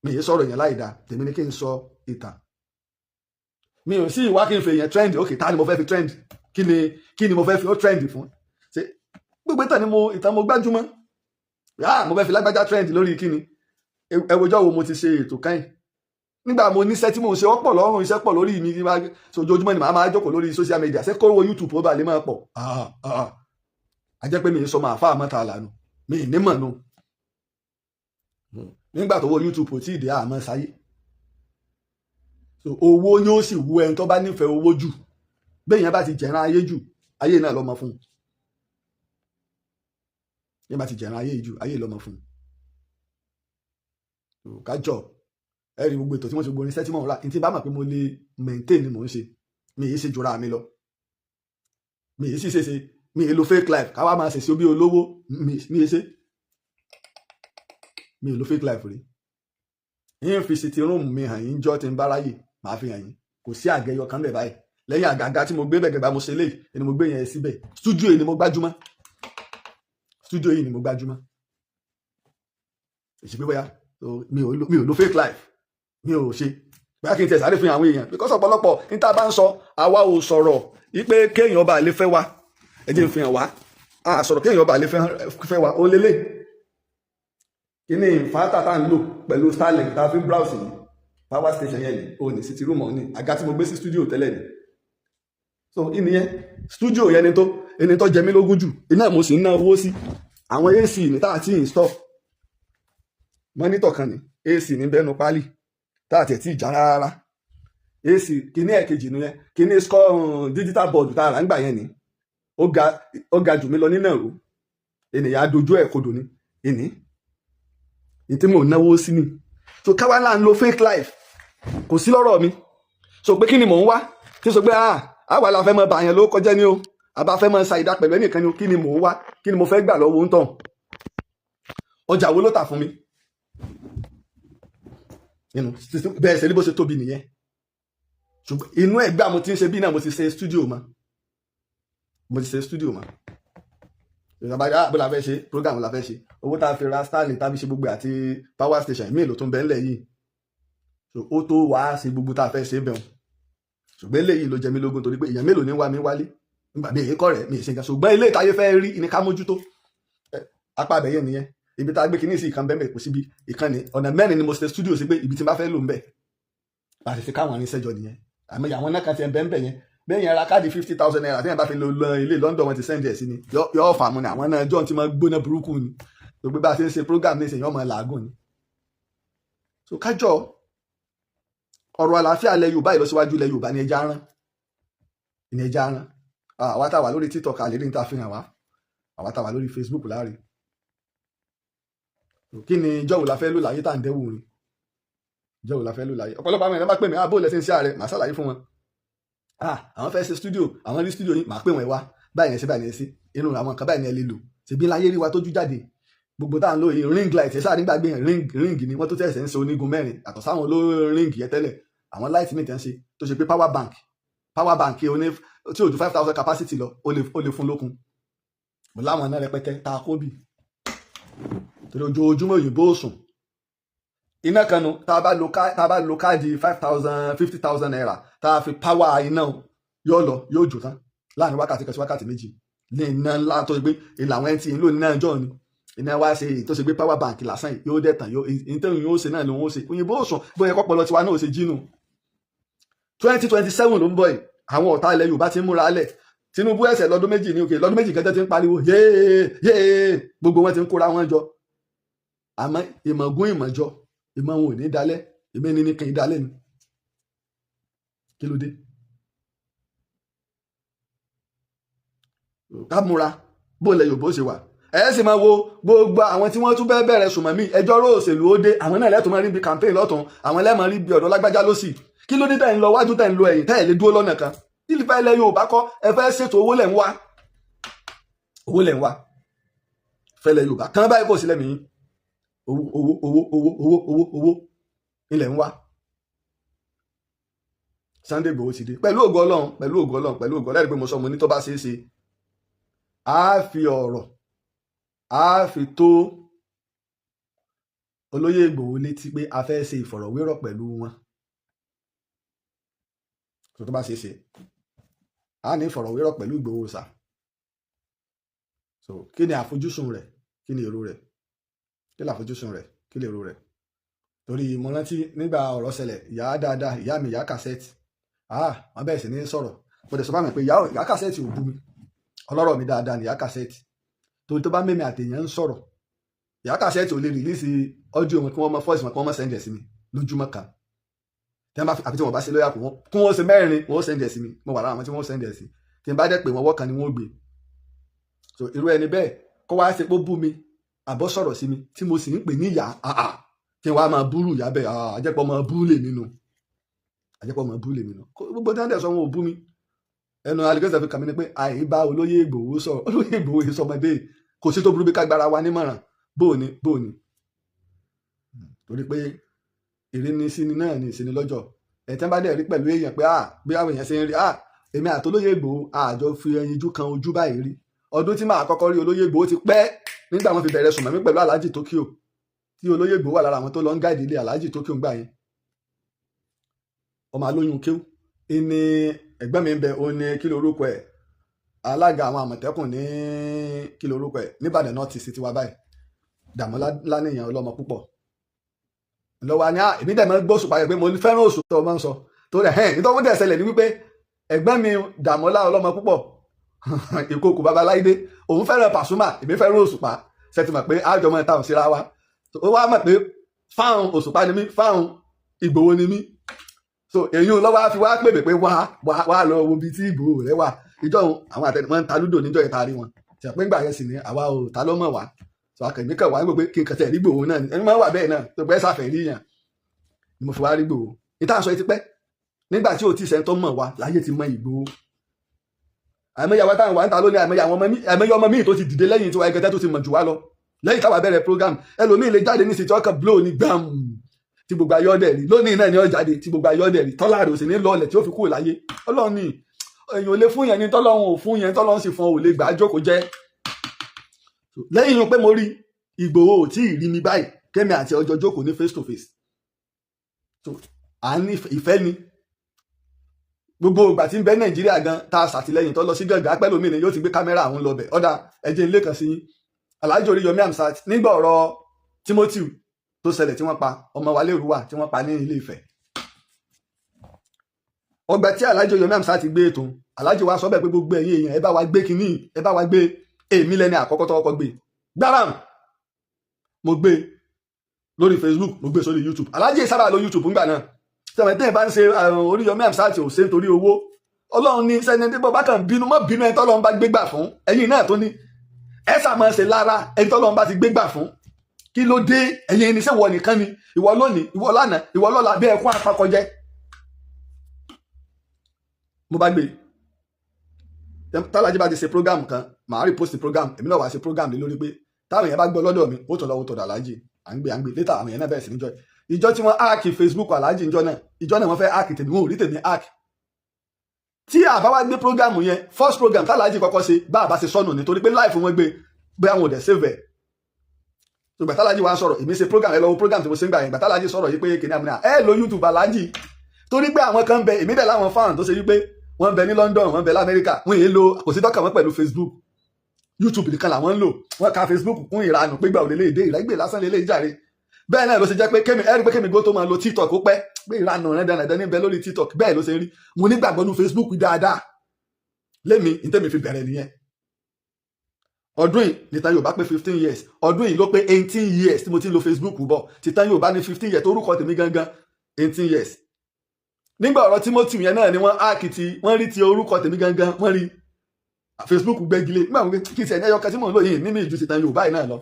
mi ì sọ̀rọ̀ yẹn láì dáa, tèmi ni kí n sọ ìtàn. mi ò sí ìwá kí n fi èèyàn trend, ok ta ni mo fẹ́ fi trend, kí ni mo fẹ́ fi ó trend fún. ṣe gbogbo ìtàn mo gbájúmọ́, mo fẹ́ fi lágbájá trend lórí kíni. ẹwọjọ́ wo mo ti ṣe ètò káyìn, nígbà mo níṣẹ́ tí mo ń ṣe ọ̀pọ̀ lọ́rùn, iṣẹ́ pọ̀ lórí mi, ojoojúmọ́ ni màá máa jókòó lórí social media, ṣé kó wo YouTube ó bà lè máa pọ̀. a jẹ́ pé mi ì sọ máa fà mọ́ta lànà, mi ì nímọ̀ nù. nígbà tó wo YouTube ò tí ì dé àmọ́ sáyé, owó yóò sì wú ẹni tó bá nífẹ̀ẹ́ owó jù, béèyàn bá ti jẹ̀ràn ayé jù, ayé náà lọ́mọ fún un. yẹn bá ti jẹ̀ràn ayé jù, ayé lọ́mọ fún un. kájọ ẹ̀rí gbogbo ètò tí wọ́n ti gbórin iṣẹ́ tí mò ń rà, ní tí bá mọ̀ pé mo lè maintain ni mò ń ṣe, mi yìí ṣe jura mi lọ, mi yìí sì ṣe mi yìí lo fake life káwá máa ṣèṣe bí olówó, mi yìí ṣe, mi yìí lo fake life rí. yín fi sitting room mi hàn yín jọ́ ti ń báráyè, màá fi hàn yín, kò sí àgẹyọ kan bẹ̀ báyìí, lẹ́yìn àgàgà tí mo gbé bẹ̀ gẹ̀gbà mo ṣe léyìí ni mo gbé yẹn síbẹ̀. studio yìí ni mo gbájúmọ́, studio yìí ni mo gbájúmọ́. èsì pé bóyá mi ò lo fake life, mi ò ṣe bóyá kí n tẹ̀ sáré fi hàn àwọn èèyàn, because ọ̀pọ̀lọpọ̀ ní tá a bá ń sọ àwa ò sọ̀rọ̀ wípé kéèyàn ọba lè fẹ́ wa, ẹ jẹ́ n fi hàn wá, a sọ̀rọ̀ kéèyàn ọba lè fẹ́ wa, ó lélẹ̀ kí ni ìfáàtà tá à ń lò pẹ̀lú Starlink tá a fi ń browse yìí, power station yẹn ni o ní city room ní àga tí mo gbé sí studio tẹ́lẹ̀ ni. so ìnìyẹn studio yẹn ẹni tó jẹ mí lógún jù, iná mo sì ń ná owó sí. àwọn AC ní tá a ti install, monitor kan ní AC ní bẹ́nu pálí tá a tẹ̀ tí ì já rárá. AC kíní ẹ̀kejì nìyẹn, kíní digital board tá a rà ń gbà yẹn ni ó ga jù mí lọ nínú ẹ̀rọ, ènìyàn adojú ẹ̀ kodò ní tí mò ń náwó sí ni. so káwá náà ń lo fake life, kò sí lọ́rọ̀ mi. so pé kí ni mò ń wá, tí sọ pé àwa la fẹ́ mọ bàyàn ló kọjá ní o, àbá fẹ́ mọ ṣàìdá pẹ̀lú ẹnìkan ni o, kí ni mò ń wá, kí ni mo fẹ́ gbà lọ́wọ́ ń tàn, ọjà wo ló tà fún mi. bẹ́ẹ̀ ṣe ní bó ṣe tóbi nìyẹn, ṣùgbọ́n inú ẹgbẹ́ mo ti ń ṣe bí náà mo ti ṣe studio mọ́, ìjọba bó la fẹ́ ṣe program la fẹ́ ṣe, owó tá a fi ra Starlink tá a fi ṣe gbogbo àti power station míì ló tún bẹ́ẹ̀ ńlẹ̀ yìí, ó tó wá ṣe gbogbo tá a fẹ́ ṣe bẹ̀rù. ṣùgbọ́n eléyìí ló jẹ mí lógún, torí pé èèyàn mélòó ní wá mi wálé nígbà mi èyí kọ́ rẹ̀ mi ì ṣe nǹkan, ṣùgbọ́n ilé ìtayé fẹ́ rí ní ká mójútó. apá abẹ́yẹ nìyẹn, ibi tá a gbé kíní sí ìkan bẹ́ẹ̀ kò síbi ìkànnì ọ̀nà mẹ́rin ni mo ṣe studio sí pé ibi tí n bá fẹ́ lò ń bẹ̀ láti fi káwọn arìnrìn sẹ́jọ nìyẹn. àmọ́ àwọn náà kan ti ẹ̀ bẹ́ẹ̀ yẹn, bẹ́ẹ̀ yẹn ra káàdì 50,000 naira tí yẹn bá fi lọ ilé London wọn ti sẹ́ndì ẹ̀ sí ni yọ fà mú ni, àwọn náà john ti máa gbóná burúkú ni, gbogbo bá a ṣe ń ṣe program ní ìsìn yọ máa làágùn ni. so kájọ ọ̀rọ̀ àlàáfíà ilẹ̀ Yorùbá, ìlọsíwájú ilẹ̀ Yorùbá ni ẹja rán, àwa tá a wà lórí TikTok àlè ní ta fi hàn wá, àwa tá a wà lórí Facebook láàrin. kí ni ìjọ́wò la fẹ́ lò láyé tá à ń dẹ́wò rin, ìjọ́wò la fẹ́ lò láyé. ọ̀pọ̀lọpọ̀ àwọn èèyàn bá pè mí bó lẹ́sìn sí ààrẹ, màá ṣàlàyé fún wọn. àwọn fẹ́ ṣe studio, àwọn rí studio yín, màá pè wọ́n wá, báyìí ṣe báyìí ṣe inú àwọn nǹkan báyìí ni ẹ lè lò. ṣèbí láyé rí wa tójú jáde, gbogbo tá à ń lò yìí ring light ẹ sáà nígbàgbé yẹn ring ni wọ́n tó tẹ̀sẹ̀ ń ṣe onígun mẹ́rin àtọ̀ sáwọn olóró ring yẹn tẹ́lẹ̀. àwọn light mi tẹ́ ń ṣe tó ṣe pé power bank tí ò ju 5,000 capacity lọ ó lè fún lókun. mo láwọn náà rẹpẹtẹ tá a kó bì, torí ojoojúmọ́ òyìnbó sùn. iná kan nu tá a bá lo káàdì 5,000 50,000 naira tá a fi power iná yóò lọ yóò jò tán láàrin wákàtí kan sí wákàtí méjì ní iná ńlá tó ṣe pé ìlànà ẹni tí ń lò ní náà jọ ni iná wá ṣe tó ṣe pé power bank lásán yóò dẹ̀ tàn ìtẹ̀yìn yóò ṣe náà ló ń ṣe. òyìnbó sùn bóyá kọ́pọ̀ lọ tiwa náà ò ṣe jínú. 2027 ló ń bọ̀ yìí, àwọn ọ̀tá ilẹ̀ Yorùbá ti ń múra lẹ̀. Tinubu ẹsẹ̀ lọ́dún méjì ní òkè, lọ́dún méjì gẹ́gẹ́ ti ń pariwo yéé gbogbo wọn ti ń kóra wọn jọ. àmọ́ ìmọ̀gún ìmọ̀jọ ìmọ̀ wọn ò ní dalẹ̀, ìmọ̀ ẹni ní kàn í dalẹ̀ ni. kí ló dé? ká múra bó lẹ Yorùbá ó ṣe wà. ẹ sì máa wo gbogbo àwọn tí wọ́n tún fẹ́ bẹ̀rẹ̀ sùnmọ̀ mí ẹjọ́ rò òṣèlú ó dé, àwọn náà lẹ́tọ̀ọ́ máa rí bí campaign lọ́tún, àwọn lẹ́mọ̀ rí bí ọ̀dọ́ lágbájá lọ́sì. kí ló dé tẹ̀ ń lọ wájú tẹ̀ ń lọ ẹ̀yìn tẹ̀ lè dúró lọ́nà kan? kí ló fẹ́ lẹ Yorùbá kọ́ ẹ fẹ́ ṣètò owó lẹ̀ ń wá, owó lẹ̀ ń wá fẹ́ lẹ Yorùbá kan báyìí kò sílẹ̀ mí owó ilẹ̀ ń wá. Sunday Igboho ti dé pẹ̀lú ògo Ọlọ́run, pẹ̀lú ògo Ọlọ́run, pẹ̀lú ògo Ọlọ́run pé mo sọ mo ní tó bá ṣeé ṣe á fi ọ̀rọ̀ á fi tó olóyè Ìgbòho létí pé a fẹ́ ṣe ìfọ̀rọ̀wérọ̀ pẹ̀lú wọn. tó bá ṣeé ṣe á ní ìfọ̀rọ̀wérọ̀ pẹ̀lú Ìgbòho sà. so kí ni àfojúsùn rẹ̀, kí ni èrò rẹ̀, kí ni àfojúsùn rẹ̀, kí ni èrò rẹ̀? torí mo rántí nígbà ọ̀rọ̀ ṣẹlẹ̀ ìyá dáadáa ìyá mi ìyá Cassette wọ́n bẹ̀rẹ̀ sí ní sọ̀rọ̀ mo dẹ̀ sọ fáwọn pé ìyá Cassette ò bú mi, ọlọ́rọ̀ mi dáadáa ni ìyá Cassette. torí tó bá mẹ́mi àtẹ̀yàn ń sọ̀rọ̀ ìyá Cassette ò lè rìlíìsì ọdún wọn kí wọ́n mọ fọ́ọ̀sì wọn kí wọ́n mọ sẹ́ńdẹ̀ sí mi lójúmọ́ kan àfi tí wọ́n bá ṣe lóyà kí wọ́n ṣe mẹ́rin wọ́n sẹ́ńdẹ̀ sí mi, mo wà lára àwọn tí wọ́n sẹ́ńdẹ̀ sí tí n bá dẹ̀ pé wọ́n wọ́kan ni wọ́n gbé. so irú ẹni bẹ́ẹ̀ kó wá ṣe pé ó bú mi àbọ̀ sọ̀rọ̀ sí mi tí mo sì ń pè ní ìyá kí n wá máa búrú ìyá bẹ́ẹ̀ àjẹpọ̀ máa bú lè nínú gbogbo tí wọ́n dẹ̀ sọ wọn ò bú mi. ẹnu alẹ́gbẹ́sẹ̀ fi kàn mí ni pé àìbá olóyè Ìgbòho sọ̀rọ̀, olóyè Ìgbòho yìí sọmọdé kò sí tó burú bí ká gbára wa nímọ̀ràn bóòní. torí pé ìrínisíni náà ní ìsinmi lọ́jọ́ ẹ̀tẹ́ bá dẹ̀ rí pẹ̀lú èèyàn pé bí àwọn èèyàn ṣe ń rí èmi àti olóyè Ìgbòho àjọ fi ẹyinjú kan ojú báyìí rí. ọdún tí màá kọ́kọ́ rí olóyè Ìgbòho ti pẹ́ nígbà wọn fi bẹ̀rẹ̀ sùnmọ̀ mi pẹ̀lú Alhaji Tokyo tí olóyè Ìgbòho wà lára àwọn tó lọ ń gáìdì ilé Alhaji Tokyo ń gbà yẹn. ọmọ alóyún kéwù ìní ẹ̀gbọ́n mi ń bẹ ó ní kí lorúkọ ẹ̀ alága àwọn Àmọ̀tẹ́kùn ní kí lorúkọ ẹ̀ nìbàdàn náà ti sí tiwa báyìí Dàmọ́lá Lánìyàn ọlọ́mọ púpọ̀ lọ́wọ́ ni èmi dẹ̀ máa ń gbọ́ Òṣùpá yẹn pé mo fẹ́ràn Òṣùpá tó máa ń sọ tó rẹ̀ nítorí dẹ̀ ṣẹlẹ̀ ní wípé ẹ̀gbọ́n mi Dàmọ́lá ọlọ́mọ púpọ̀ ìkókò babaláyé òun fẹ́ràn Pasuma èmi fẹ́ràn Òṣùpá ṣètì mọ̀ pé àjọ mọ́ táwọn síra wa ó wá mọ̀ pé fáwọn Òṣùpá ni mí fáwọn Ìgbòho ni mí. so èyí lọ́wọ́ á fi wá pèbè pé wá lọ wo ibi tí Ìgbòho rẹ̀ wà. ìjọ àwọn àtẹnumọ́ ń ta lúdò níjọ́ ìta rí wọn ṣe pé ńgbà yẹn sì ni àwa ò ta ló mọ̀ wá. so akẹ́mi kàn wá gbogbo kí n kàn tẹ̀ rí Ìgbòho náà ẹni máa wà bẹ́ẹ̀ náà tó pẹ́ sáfẹ́ rí yàn ni mo fi wá rí Ìgbòho. ìta sọ ti pẹ́ nígbà tí o ti sẹ́ńtọ́ mọ̀ wá láyé ti mọ Ìgbòho. àìmọye àwọn táwọn wà ń ta lónìí àìmọye ọmọ míì tó ti dìde lẹ́yìn tiwa ẹgẹtẹ́ tó ti mọ̀ jù wá lọ lẹ́yìn táwa bẹ̀rẹ̀ program ẹlòmíì lè jáde ní ìsìtì ọkàn blow ní gbàm tí gbogbo ayọ́dẹ̀ rí lónìí náà ni ó jáde tí gbogbo ayọ́dẹ̀ rí tọ́lá rẹ̀ ò sì ní lọ́ọ̀lẹ̀ tí ó fi kúrò láyé. Ọlọ́run ni èèyàn ò lè fún yẹn ní tọ́lọ́run ò fún yẹn tọ́lọ́run sì fún ọ ò lè gbà á jókòó jẹ́. lẹ́yìn pé mo rí Ìgbòho ò tí ì rí mi báyìí kémi àti ọjọ́ jókòó ní face to face. à ń ní ìfẹ́ ni gbogbo ìgbà tí ń bẹ Nàìjíríà gan tá a ṣàtìlẹ́yìn tó lọ sí gàngán pẹ́lúmi ni yóò ti gbé kámẹ́rà àwọn lọ bẹ̀ ọ̀dà ẹ̀jẹ̀ ńlẹ̀ kan sí Alhaji Oríyọmí Hamzat nígbà ọ̀rọ̀ Timothy tó ṣẹlẹ̀ tí wọ́n pa ọmọ wa lérúwà tí wọ́n pa ní Ilé Ifẹ̀. ọgbà tí Alhaji Oríyọmí Hamzat ti gbé ètò Alhaji wa sọ bẹ́ẹ̀ pé gbogbo ẹ̀yin èèyàn ẹ bá wa gbé kínní ẹ bá wa gbé èmi lẹ́ni àkọ́kọ́ tó kọ́kọ́ gbé gbáram mo gbé lórí Facebook mo gbé sórí YouTube. Alhaji sábà lo YouTube ńgbà náà sẹ́wọ̀n tẹ́yìn bá ń ṣe Oríyọmí Hamzat ò ṣe nítorí owó. Ọlọ́run ní sẹ́ni tí bọ́bá kan bínú mọ́ bínú ẹni tọ́lọ́run bá gbégbà fún ẹ̀yin náà tó ní ẹ sàmọ́ ṣe lára ẹni tọ́lọ́run bá ti gbégbà fún. kí ló dé ẹ̀yin ẹni sẹ́wọ̀ nìkan ni ìwọ lónìí ìwọ lánàá ìwọ lọ́la bí ẹkún apakọjẹ́. mo bá gbé tọ́lájí bá ti ṣe program kan màá rí post program èmi náà wá ṣe program lé lórí pé táwọn èèyàn bá gbọ́ lọ́dọ̀ mi ó tún lọ́wọ́ tọ̀dọ̀ Alhaji à ń gbé létà àwọn èèyàn náà bẹ̀rẹ̀ sí níjọ́ ìjọ tí wọ́n áàkì Facebook Alhaji ìjọ náà wọ́n fẹ́ áàkì tèmi wọn ò rí tèmi áàkì. tí àbá wá gbé program yẹn first program tálàjì kọ́kọ́ ṣe bá àbá ṣe sọnù nítorí pé live wọn gbé bí àwọn òdẹ save ẹ. so gbàtàlájì wa ń sọ̀rọ̀ èmi ṣe program ẹ lọ́wọ́ program tí mo ṣe ń gbà yẹn gbàtàlájì sọ̀rọ̀ yìí pé kìnìún àmì náà ẹ lo YouTube Alhaji torí pé àwọn kan bẹ èmi dẹ̀ láwọn fáwọn tó ṣe wípé wọ́n bẹ ní London wọ́n bẹ l'Amẹ́ríkà wọ́n yẹn lo kò sí tọ́ka wọn pẹ̀lú Facebook YouTube nìkan làwọn ń lò wọ́n ka Facebook kún ìranù pé gbà ò lélẹ́yìí dé ìrẹ́gbẹ̀ lásán lélẹ́yìí jàre. bẹ́ẹ̀ náà ló ṣe jẹ́ pé ẹ̀rí pé kémi gbó tó máa lo TikTok ó pẹ́ pé ìranù rẹ̀ dandan níbẹ̀ lórí TikTok bẹ́ẹ̀ ló ṣe rí mo nígbàgbọ́ ní Facebook dáadáa lémi ìtẹ́mi fi bẹ̀rẹ̀ nìyẹn. ọdún yìí nítan Yorùbá pé 15 years ọdún yìí ló pé 18 years tí mo ti ń lo Facebook bọ̀ títan Yorùbá ní 15 years torúkọ tèmi gangan 18 years nígbà ọ̀rọ̀ Timothy yẹn náà ni wọ́n ákìtì wọ́n rí ti orúkọ tèmi gangan wọ́n rí Facebook gbẹ́gilé nígbà wọn kí n tiẹ̀ ní ẹyọkan tí mò ń lò yìí ní mi ìjú ti tan Yorùbá yìí náà lọ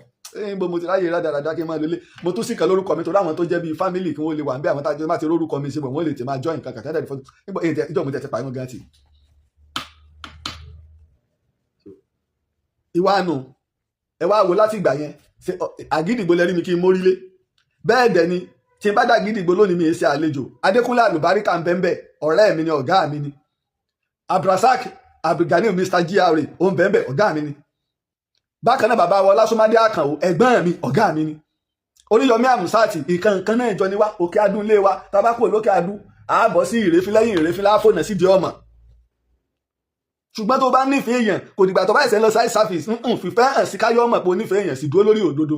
bó mo ti ráyè rádaràdá kí n máa lélẹ̀ mo tún sì kan lórúkọ mi torí àwọn tó jẹ́ bíi fámìlì kí wọ́n lè wà ń bẹ́ àwọn tájọ́ má ti rórúkọ mi síbò wọ́n lè ti máa join kankan tẹ́lẹ̀ fọ́tò nígbà ìjọ mo tẹ̀ ti pààyàn gan ti. ìwánu ẹ wá wo láti ìgbà yẹn àgídìgbò lẹ́rí mi kí n mórílé bẹ́ẹ̀ dẹ̀ ni tí n bá dá àgídìgbò lónìí mi ṣe àlejò Adékúnlé Àlùbáríkà ń bẹ́ẹ̀ ọ̀rẹ́ mi ni ọ̀gá mi ni Abdulrasaq Abdulgani Mr. GRA ó ń bẹ́ẹ̀ ọ̀gá mi ni bákan náà bàbá wa Ọlásùnmádé Àkànó ẹ̀gbọ́n mi ọ̀gá mi ni Oríyọmí Àmùsáàtì ìkan náà ìjọ ni wá Òkè Adú ilé wa tabako lókè Adú àbọ̀ sí ìrèfín lẹ́yìn ìrèfín láfọ̀nà sídìí ọmọ ṣùgbọ́n tó bá nífẹ̀ẹ́ èèyàn kò dìgbà tó bá ẹ̀sẹ̀ lọ side service fìfẹ́ hàn sí káyọ̀ ọmọ pé ó nífẹ̀ẹ́ èèyàn sì dúró lórí òdodo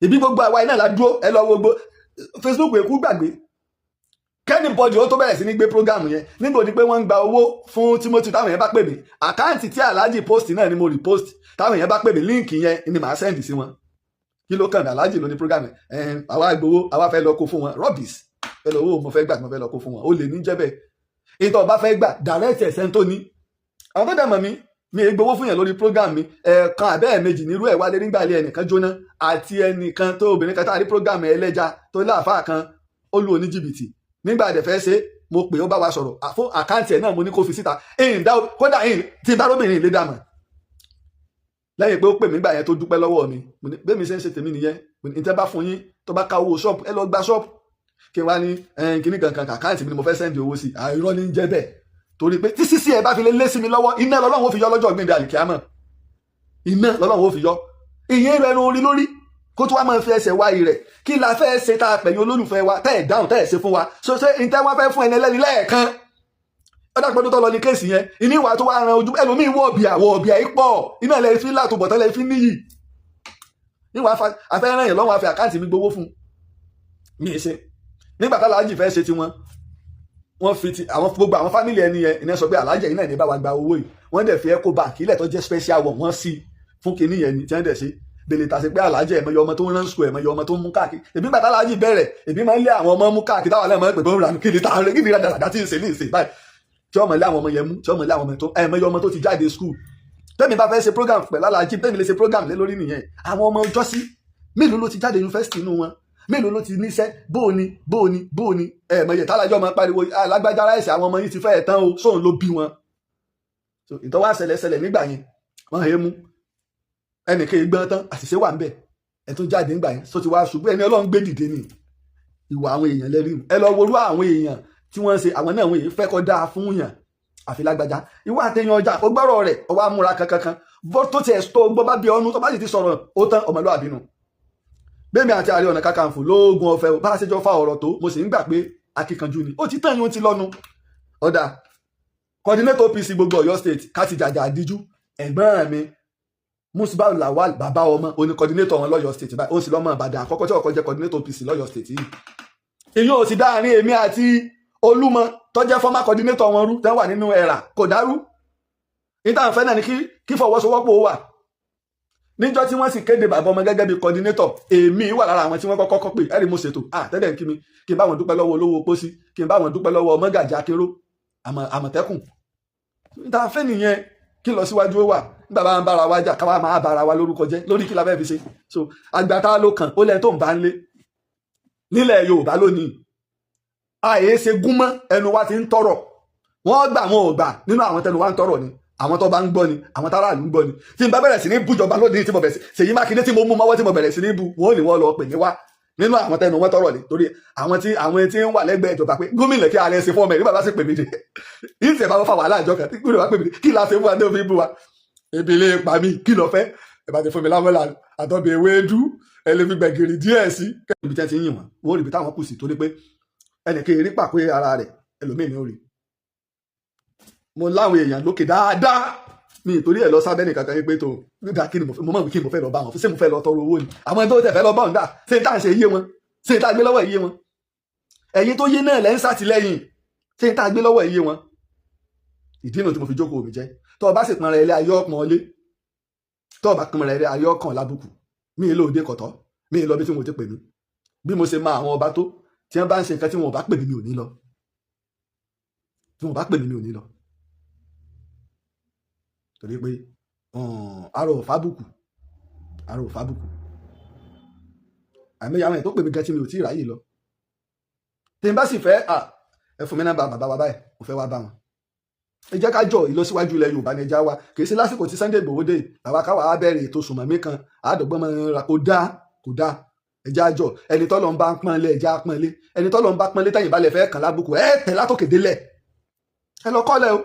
ìbí gbogbo àwa iná la dúró ẹ lọ gbogbo Facebook èkú gbàgbé kẹ́nìbọ̀dì ó tó bẹ̀rẹ̀ sí ní gbé program yẹn nígbò ní pé wọ́n ń gba owó fún Timothy táwọn yẹn bá pè mí àkáǹtì tí Alhaji post náà ni mo repost táwọn yẹn bá pè mí líǹkì yẹn ni màá sẹ́ndì sí wọn kí ló kàn mí Alhaji ló ní program yẹn àwa gbowó àwa fẹ́ lọ kó fún wọn rubbish ẹ lọ owó mo fẹ́ gbà tí mo fẹ́ lọ kó fún wọn ó lè ní jẹ́bẹ̀ ìtọ́ bá fẹ́ gbà direct ẹ̀sẹ̀ tó ní àwọn tó dẹ̀mọ̀ mi è gbowó fún yẹn lórí program mi ẹ̀ẹ̀kan àbẹ́ẹ̀mejì nírú ẹ̀ wálé nígbà ilé ẹnìkan jóná àti ẹnìkan tó obìnrin kan tá a rí program ẹlẹ́ja tó láàfáà kan ó lù oní jìbìtì nígbà àdẹ̀fẹ́ ṣe mo pè ó bá wa sọ̀rọ̀ fún àkáǹtì ẹ̀ náà mo ní kó fi síta kódà tí bá róbìnrin lè dàmọ̀ lẹ́yìn pé ó pè mí gbà yẹn tó dúpẹ́ lọ́wọ́ mi bẹ́ẹ̀ mi ṣe ń ṣe tèmi nìyẹn ìtẹ́ bá fún yín tó bá ká owó ṣọ́ọ̀bù ẹ lọ gba ṣọ́ọ̀bù kí n wá ní kíní kankan àkáǹtì mi ni mo fẹ́ sẹ́ndì owó sí àìrọ́ ní jẹ́ bẹ́ẹ̀ torí pé tí sísí ẹ bá fi lé sí mi lọ́wọ́ iná lọ́lọ́run ó fi yọ lọ́jọ́ gbìndé àlìkíámọ̀ iná lọ́lọ́run ó fi yọ ìyẹn rẹ̀ nu orí lórí kó tó wá máa fi ẹsẹ̀ wá rẹ̀ kí la fẹ́ ṣe tá a pẹ̀yìn olólùfẹ́ wa tẹ́ ẹ̀ dáhùn tẹ́ ẹ̀ ṣe fún wa so ṣé ìtẹ́ wọn fẹ́ fún ẹni ẹlẹ́ni lẹ́ẹ̀kan ọ̀dà pẹ̀lú tó lọ ní kéèsì yẹn ìní ìwà tó wá ran ojú ẹlòmíín wọ̀ ọ̀bìà yìí pọ̀ iná ilẹ̀ fi látò bọ̀tán lẹ̀ fi níyì níwà afẹ́ràn yẹn lọ́wọ́ àfi àkáǹtì mi gbowó fún mi ṣe nígbà tá Alhaji fẹ́ ṣe tiwọn wọ́n fi ti àwọn gbogbo àwọn fámìlì ẹni yẹn ìná sọ pé Alhaji yìí náà ní bá wa gba owó yìí wọ́n dẹ̀ fi Ecobank ilẹ̀ tó jẹ́ special wọ̀ wọ́n sí fún kinní yẹn ni tí wọ́n dẹ̀ ṣe bèlè tà sí pé Alhaji ẹ̀mọye ọmọ tó ń rán sùkúl ẹ̀mọye ọmọ tó ń mú káàkiri èbí gbàtà Alhaji bẹ̀rẹ̀ èbí máa ń lé àwọn ọmọ mú káàkiri táwọn aláìmọ̀ pé bóun rà kí ni táwọn kí ni rádàràdà tí ń ṣe ní ìṣe báyìí tí ọmọ ilé àwọn ọmọ yẹn mú tí ọmọ ilé àwọn ọmọ tó ẹ̀mọye ọmọ tó ti jáde sùkúl tẹ́mi bá fẹ́ ṣe program pẹ̀lú Alhaji tẹ́mi lè ṣe program lé lórí nìyẹn àwọn ọmọ ọjọ́sí mélòó ló ti jáde yunifásitì inú wọn mélòó ló ti níṣẹ́ bóòni ẹ̀mọye tálájọ́ máa pariwo alágbájá ráìsì àwọn ọmọ yìí ti fẹ́ tán o sóun ló bí wọn ìtọ́wá ṣẹlẹ̀ nígbà yẹn wọ́n hẹ́ mú ẹnìkan ìgbọ́n tán àṣìṣe wà ń bẹ̀ ẹ tó jáde nígbà yẹn só ti wá ṣubú ẹni Ọlọ́run gbé dìde ni ìwà àwọn èèyàn lẹ́rí ẹ lọ worú àwọn èèyàn tí wọ́n ṣe àwọn náà wọ́n èèyàn fẹ́ kọ́ dáa fún yàn àfi lágbájá ìwà àtẹ̀yìn ọjà ó gbọ́rọ̀ rẹ̀ ọwọ́ amúra kankan bó tó tiẹ̀ tó gbọ́ bá bí ọnu tó bá sì ti sọ̀rọ̀ ó tán ọmọlúwàbí nu bẹ́ẹ̀mi àti Ààrẹ Ọ̀nà Kakanfò lóògùn ọ̀fẹ́ bá a ṣe jọ fa ọ̀rọ̀ tó mo sì ń gbà pé akíkanjú ni ó ti tán yín ó ti lọ́nu ọ̀dà coordinator OPC gbogbo Ọ̀yọ́ state káti jàjà àdíjú ẹ̀gbọ́n mi Musbau Lawal bàbá ọmọ oní coordinator wọn lọ́yọ́ state báyìí ó sì lọ́mọ Ìbàdàn àkọ́kọ́ tí ọkọ̀ jẹ́ coordinator OPC lọ́yọ́ state yìí èyí ò sì dáàrin èmi àti Olúmọ tó jẹ́ former coordinator wọn rú tẹ́ wà nínú ẹ̀rà kò dárú níta fẹ́ náà ni kí fọwọ́sowọ́pọ̀ wà níjọ́ tí wọ́n sì kéde bàbá ọmọ gẹ́gẹ́ bí coordinator èmi wà lára àwọn tí wọ́n kọ́kọ́ pè ẹ̀rí mo ṣètò tẹ́lẹ̀ kí n bá wọn dúpẹ́ lọ́wọ́ olówó pósí kí n bá wọn dúpẹ́ lọ́wọ́ Mọ́gàjí Akínró Àmọ̀tẹ́kùn níta fẹ́ nìyẹn kí lọ síwájú ó wà nígbà bá ń bára wa jà káwa máa bára wa lórúkọ jẹ́ lórí kí la fẹ́ fi ṣe so agbátá ló kàn ó lẹ́yìn tó ń bá ń lé nílẹ̀ Yorùbá lónìí àyè ṣe gúnmọ́ ẹnu wa ti ń tọrọ wọ́n gbà wọn ò gbà nínú àwọn tẹnu wa ń tọrọ ni àwọn tó bá ń gbọ́ ni àwọn táráàlú ń gbọ́ ni tí n bá bẹ̀rẹ̀ sí ní bújọba lónìí tí mo bẹ̀rẹ̀ sí Ṣèyí Mákindé tí mo mú mọ́wọ́ tí mo bẹ̀rẹ̀ sí ní bu wọn ò ní wọ́n lọ pè mí wá nínú àwọn tẹnu wọn tọrọ ni torí àwọn tí ń wà lẹ́gbẹ̀ẹ́ ìjọba pé gómìnà kí alẹ́ ṣe fún ọmọ ẹ̀ ní bàbá sì pè mí dé yìí sì bá wọn fà wàhálà àjọ kan tí gómìnà wá pè mí dé kí la ṣe fún wa ní òfin bú wa ebi ilé pa mí kí lọ fẹ́ ẹ bá ti fún mi lámọ́lá àtọ́bẹ̀ ewédú ẹ lè fi gbẹ̀gìrì díẹ̀ sí. ibi tí wọ́n ti ń yìn wọ́n wọ́n rí ibi táwọn kù sí torí pé ẹnìkan èrí pàpé ara rẹ̀ ẹlòmíì ní orí mo láwọn èèyàn lókè dáadáa mi ìtorí ẹ̀ lọ sábẹ́ nìkan kan pé tó nígbà kí ni mo mọ̀ kí mo fẹ́ lọ bá wọn ṣé mo fẹ́ lọ tọrọ owó ni àwọn tó tẹ̀ fẹ́ lọ bá wọn dà ṣé n tá à ń ṣe iye wọn ṣé n tá à gbé lọ́wọ́ iye wọn ẹ̀yin tó yé náà lẹ́ ń sàtìlẹ́yìn ṣé n tá à gbé lọ́wọ́ iye wọn ìdí náà tí mo fi jókòó mi jẹ́ tó o bá sì pọn rẹ̀ ilé ayé ọ̀pọ̀ ọlé tó o bá pọn rẹ̀ ilé ayé ọkàn lábùkù mi ì lóde kọ̀tọ́ mi ì lọ bí tí mo ti pè mí bí mo ṣe máa àwọn ọba tó tí wọ́n bá ń ṣe nǹkan tí wọn ò bá pè mí mi ò ní lọ tí wọ́n bá pè mí mi ò ní lọ torí pé arò fábùkù àmì àwọn ẹ̀ tó pè mí gan tí mi ò tí ì ráyè lọ tí n bá sì fẹ́ ẹ fún mi nọ́mbà bàbá wa báyìí mo fẹ́ wá bá wọn ẹ jẹ́ ká jọ ìlọsíwájú ilẹ̀ Yorùbá ní ẹja wa kì í ṣe lásìkò tí Sunday Igboho dé àwa káwa á bẹ̀rẹ̀ ètò sùnmọ̀mí kan àádọ́gbọ́n máa ra kó dáa ẹja jọ ẹni tọ́lọ́ ń bá ń pọ́nlé ẹja pọ́nlé ẹni tọ́lọ́ ń bá pọ́nlé tẹ̀yìn balẹ̀ fẹ́ kàn lábùkù ẹ tẹ̀ látòkè délẹ̀ ẹ lọ kọ́lẹ̀ o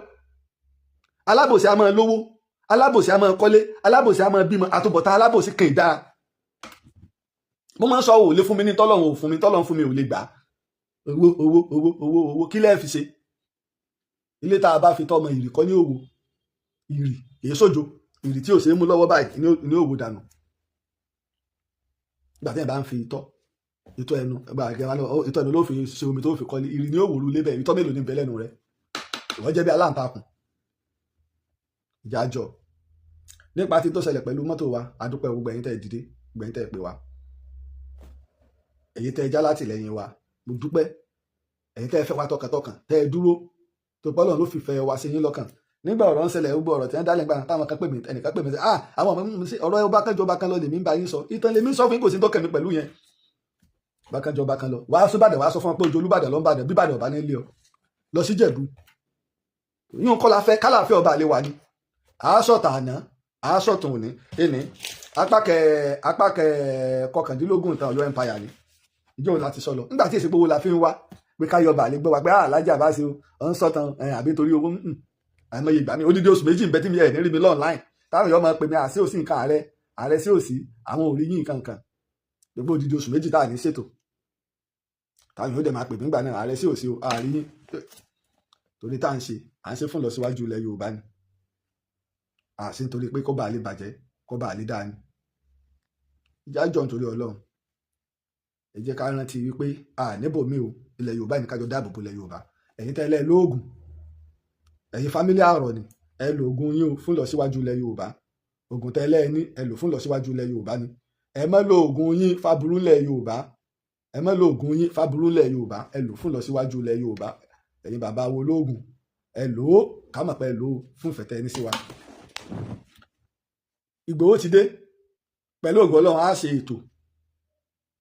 alábòsí a máa lówó alábòsí a máa kọ́lé alábòsí a máa bímọ àtúbọ̀tán alábòsí kàn í dáa mo máa ń sọ òòlé fún mi ní tọ́lọ́run ò fún mi tọ́lọ́run fún mi ò lè gbà owó kí lẹ́ẹ̀ fi ṣe ilé tá a bá fi tọ́mọ ìrì kọ́ ní òwò ìrì èyí sójo ìrì tí ò ṣe é mú lọ́wọ́ báyìí ní òwò dànù nígbà tí ẹ̀ bá ń fi ìtọ́ ẹnu ló fi ṣe omi tó fi kọ́lé ìrì ní òwò lulẹ̀ bẹ́ẹ̀ ìtọ́ mélòó ní bẹ́ẹ̀ lẹ́nu rẹ̀ ìwọ́n jẹ́ bí aláǹtakùn ìjájọ́ nípa tí tó ṣẹlẹ̀ pẹ̀lú mọ́tò wa adúpẹ́ gbogbo ẹ̀yin tẹ́ ẹ dìde gbogbo ẹ̀yin tẹ́ ẹ pè wá ẹ̀yin tẹ́ ẹ já látìlẹ́yìn wa mo dúpẹ́ ẹ̀yin tẹ́ ẹ fẹ́ wá tọkàntọkàn tẹ́ ẹ dúró tó pọ́ lọ́run ló fi fẹ́ wá sí yín lọ́kàn nígbà ọ̀rọ̀ ń ṣẹlẹ̀ gbogbo ọ̀rọ̀ tí wọ́n dálẹ̀ gbà táwọn kan pè mí ẹnìkan pè mí sí àwọn ọmọ mi sí ọ̀rọ̀ ọba kan jọba kan lọ lèmi ń bá yín sọ ìtàn lèmi ń sọ fún yín kò sí tọ́kẹ̀ mi pẹ̀lú yẹn ọba kan jọba kan lọ wàá sọ́bàdàn wàá sọ fún ọ pé ojú Olúbàdàn ló ń bàdàn bíbàdàn ọba ní ilé ọ lọ sí Jẹ̀bú yín kọ́ la fẹ́ kálàfẹ́ ọba àlewà ni àásọ̀tà àná àásọ̀tún òní ẹni apá kọkàndínlógún ìtàn Ọ̀yọ́ empire ni ìjọ òun láti sọ lọ nígbà tí èsì gbowó la fi ń wá pé ká yọba àlè gbọ́ wa pé alájà bá ṣe ọ ń sọ̀tàn àbí torí owó àìmọye ìgbà mi odidi oṣù méjì ń bẹ tí mi ẹ̀ ní rí mi lọ́ọ̀láìn táwọn èèyàn máa pè mí àṣẹ òsì nǹkan ààrẹ sí òsì àwọn òrí yín nǹkan kan gbogbo odidi oṣù méjì tá à ní ṣètò táwọn èèyàn dẹ̀ máa pè mí gbà náà ààrẹ sí òsì ààrí yín torí tá à ń ṣe fún ìlọsíwájú ilẹ̀ Yorùbá ni àṣẹ nítorí pé kó bá lè bàjẹ́ kó bá lè dáa ni ìjájọ́ nítorí Ọlọ́run ẹ jẹ́ ká rántí wípé níbòmí o ilẹ̀ Yorùbá ní kájọ dáàbò bo ilẹ̀ Yorùbá ẹ̀yin tẹ́lẹ̀ lóògùn ẹ̀yin fámílì àrọ̀ ni ẹ lò oògùn yín o fún ìlọsíwájú ilẹ̀ Yorùbá oògùn tẹ́lẹ̀ ní ẹ lò fún ìlọsíwájú ilẹ̀ Yorùbá ni ẹ má lo oògùn yín fáburú ilẹ̀ Yorùbá ẹ má lo oògùn yín fáburú ilẹ̀ Yorùbá ẹ lò fún ìlọsíwájú ilẹ̀ Yorùbá ẹ̀yin bàbá wo lóògùn ẹ lò ó ká mọ̀ pé ẹ lò ó fún ìfẹ̀tẹ̀ ẹni sí wa. Ìgbòho ti dé pẹ̀lú ògo Ọlọ́run á ṣe ètò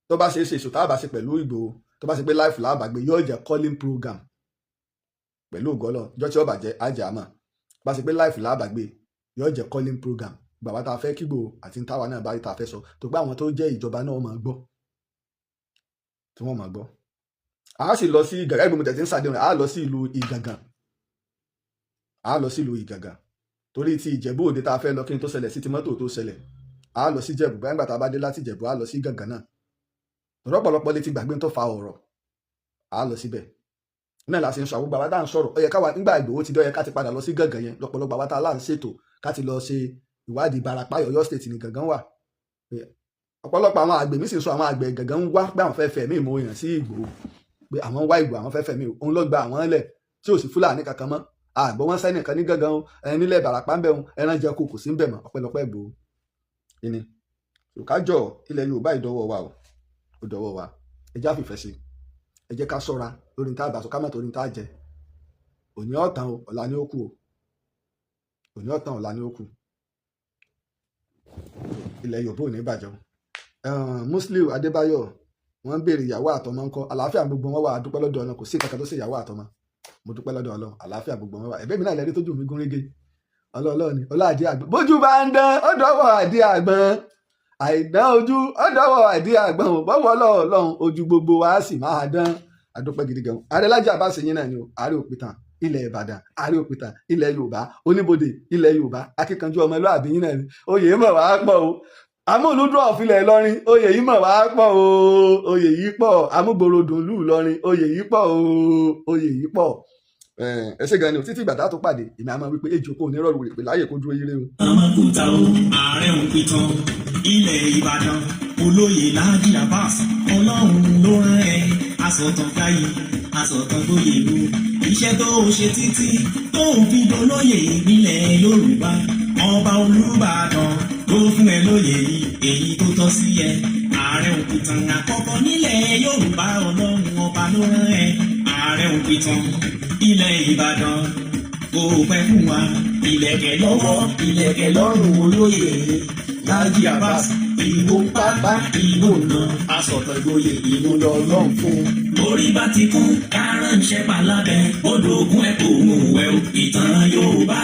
tó bá ṣe é ṣe èso tá a bá ṣe pẹ̀lú Ìgbòho tó bá ṣe pé life làbàgbé yóò jẹ́ calling program pẹ̀lú ògo Ọlọ́run ìjọ tí ó bàjẹ́ ajá àmọ́ bá ṣe pé life làbàgbé yóò jẹ́ calling program gbàgbá tá a fẹ́ kí Ìgbòho àti táwa náà bá rí tá a fẹ́ sọ tó pé àwọn tó jẹ́ ìjọba náà máa gbọ́ tí wọ́n máa gbọ́. a sì lọ sí gàgà ìgbìmọ̀ tẹ̀sí ń sàdéhùn a lọ sí ìlú Ìgàngàn torí ti Ìjẹ̀bú Òde tá a fẹ́ lọ kí n tó ṣẹlẹ̀ sí ti mọ́tò tó ṣẹlẹ̀ a lọ sí Ìjẹ̀bú báyìí gbà tá a bá dé láti Ìjẹ̀bú a lọ sí Ìgàngàn náà rọpọlọpọ létí gbàgbé tó fa ọ̀rọ̀ a lọ síbẹ̀ náà la ṣe ń sọ àwọn bàbá tá à ń sọ̀rọ̀ ó yẹ káwa nígbà Ìgbòho ti dé ó yẹ ká ti padà lọ sí Gàngàn yẹn lọ́pọ̀lọpọ̀ bàbá tá a láà ń ṣètò ká ti lọ ṣe ìwádìí Ìbàràpá Ọ̀yọ́ state ní Gàngàn wà ọ̀pọ̀lọpọ̀ àwọn àgbẹ̀ mi sì sọ àwọn àgbẹ̀ Gàngàn ń wá pé àwọn fẹ́ fẹ̀mí ìmọ̀ èèyàn sí Ìgbòho pé àwọn wá Ìgbòho àwọn fẹ́ fẹ̀mí òun ló gba àwọn lẹ̀ tí ò sí Fúlàní kankan mọ́ àgbọ̀ wọn sẹ́ni kan ní Gàngàn nílẹ̀ Ìbàràpá ń bẹ̀ ẹran jẹ kò sí ń bẹ̀ mọ́ ọ̀pẹ̀lọpẹ̀ Ìgbòho ìní òkájọ ilẹ̀ Yorùbá ìdọ́wọ́ wa ò dọ́wọ́ wa ẹ jẹ́ àfìfẹ́ sí ẹ jẹ́ ká ṣọ́ra lórí ní tá a bá sọ ká má torí ní tá a jẹ òní ọ̀tàn ọ̀la ni ó kù òní ọ̀tàn ọ̀la ni ó kù ilẹ̀ Yorùbá ò ní bàjẹ́ Muslim Adébáyọ̀ wọ́n ń béèrè ìyàwó àtọmọ ńkọ́ àlàáfíà gbogbo wọn wà á dúpẹ́ lọ́dọ̀ Ọlọ́run kò sí kankan tó ṣe ìyàwó àtọmọ mo dúpẹ́ lọ́dọ̀ Ọlọ́run àlàáfíà gbogbo wọn wà ẹ̀bẹ̀ mi náà lẹ́rí tójú mi gún régé Ọlọ́run ni ọlọ́àdí àgbọn bójú bá ń dán ó dọ́wọ́ àdí àgbọn àìdán ojú ọ̀dọ́wọ́ àìdí àgbọn ò bọ́wọ́ Ọlọ́run ojú gbogbo wa sì máa dán adúpẹ́ gidi gan Ààrẹ Lájí Abbas yín náà ni o Ààrẹ Òpìtàn ilẹ̀ Ìbàdàn Ààrẹ Òpìtàn ilẹ̀ Yorùbá Oníbodè ilẹ̀ Yorùbá akíkanjú ọmọlúàbí yín náà ni oyè mọ̀ wá pọ̀ o amúlùdún ọ̀fìlẹ̀ Ìlọrin oyè yìí mọ̀ wá pọ̀ o oyè yìí pọ̀ amúgborodùn lù Ìlọrin oyè yìí pọ̀ o oyè yìí pọ̀ ẹ ṣé gan ni o títí ìgbà tá a tó pàdé èmi àmọ́ wípé ejò kò ní rọrùn ìpè láyè kó dúró yíre o. Àmọ́kúta o Ààrẹ Òpìtàn ilẹ̀ Ìbàdàn olóyè Lájí Abbas Ọlọ́run ló rán ẹ asọ̀tàn káyé asọ̀tàn gbóyè lu iṣẹ́ tó ṣe títí tó fi dolóyè nílẹ̀ Yorùbá ọba Olúbàdàn ló fún ẹ lóyè yìí èyí tó tọ́ sí ẹ Ààrẹ Òpìtàn àkọ́kọ́ nílẹ̀ Yorùbá Ọlọ́run ọba ló rán ẹ Ààrẹ Òpìtàn nílẹ̀ Ìbàdàn kò pẹ́ fún wa ìlẹ̀kẹ̀ lọ́wọ́ ìlẹ̀kẹ̀ lọ́rùn olóyè Láàjì Abbas ìbò pápá ìbò náà asọ̀tàn ìgboyè ìbò lọ́lọ́run fún. orí bá ti kún kárànṣẹ́ palábẹ́ odò ògùn ẹ̀ kò mú wẹ̀ ìtàn Yorùbá.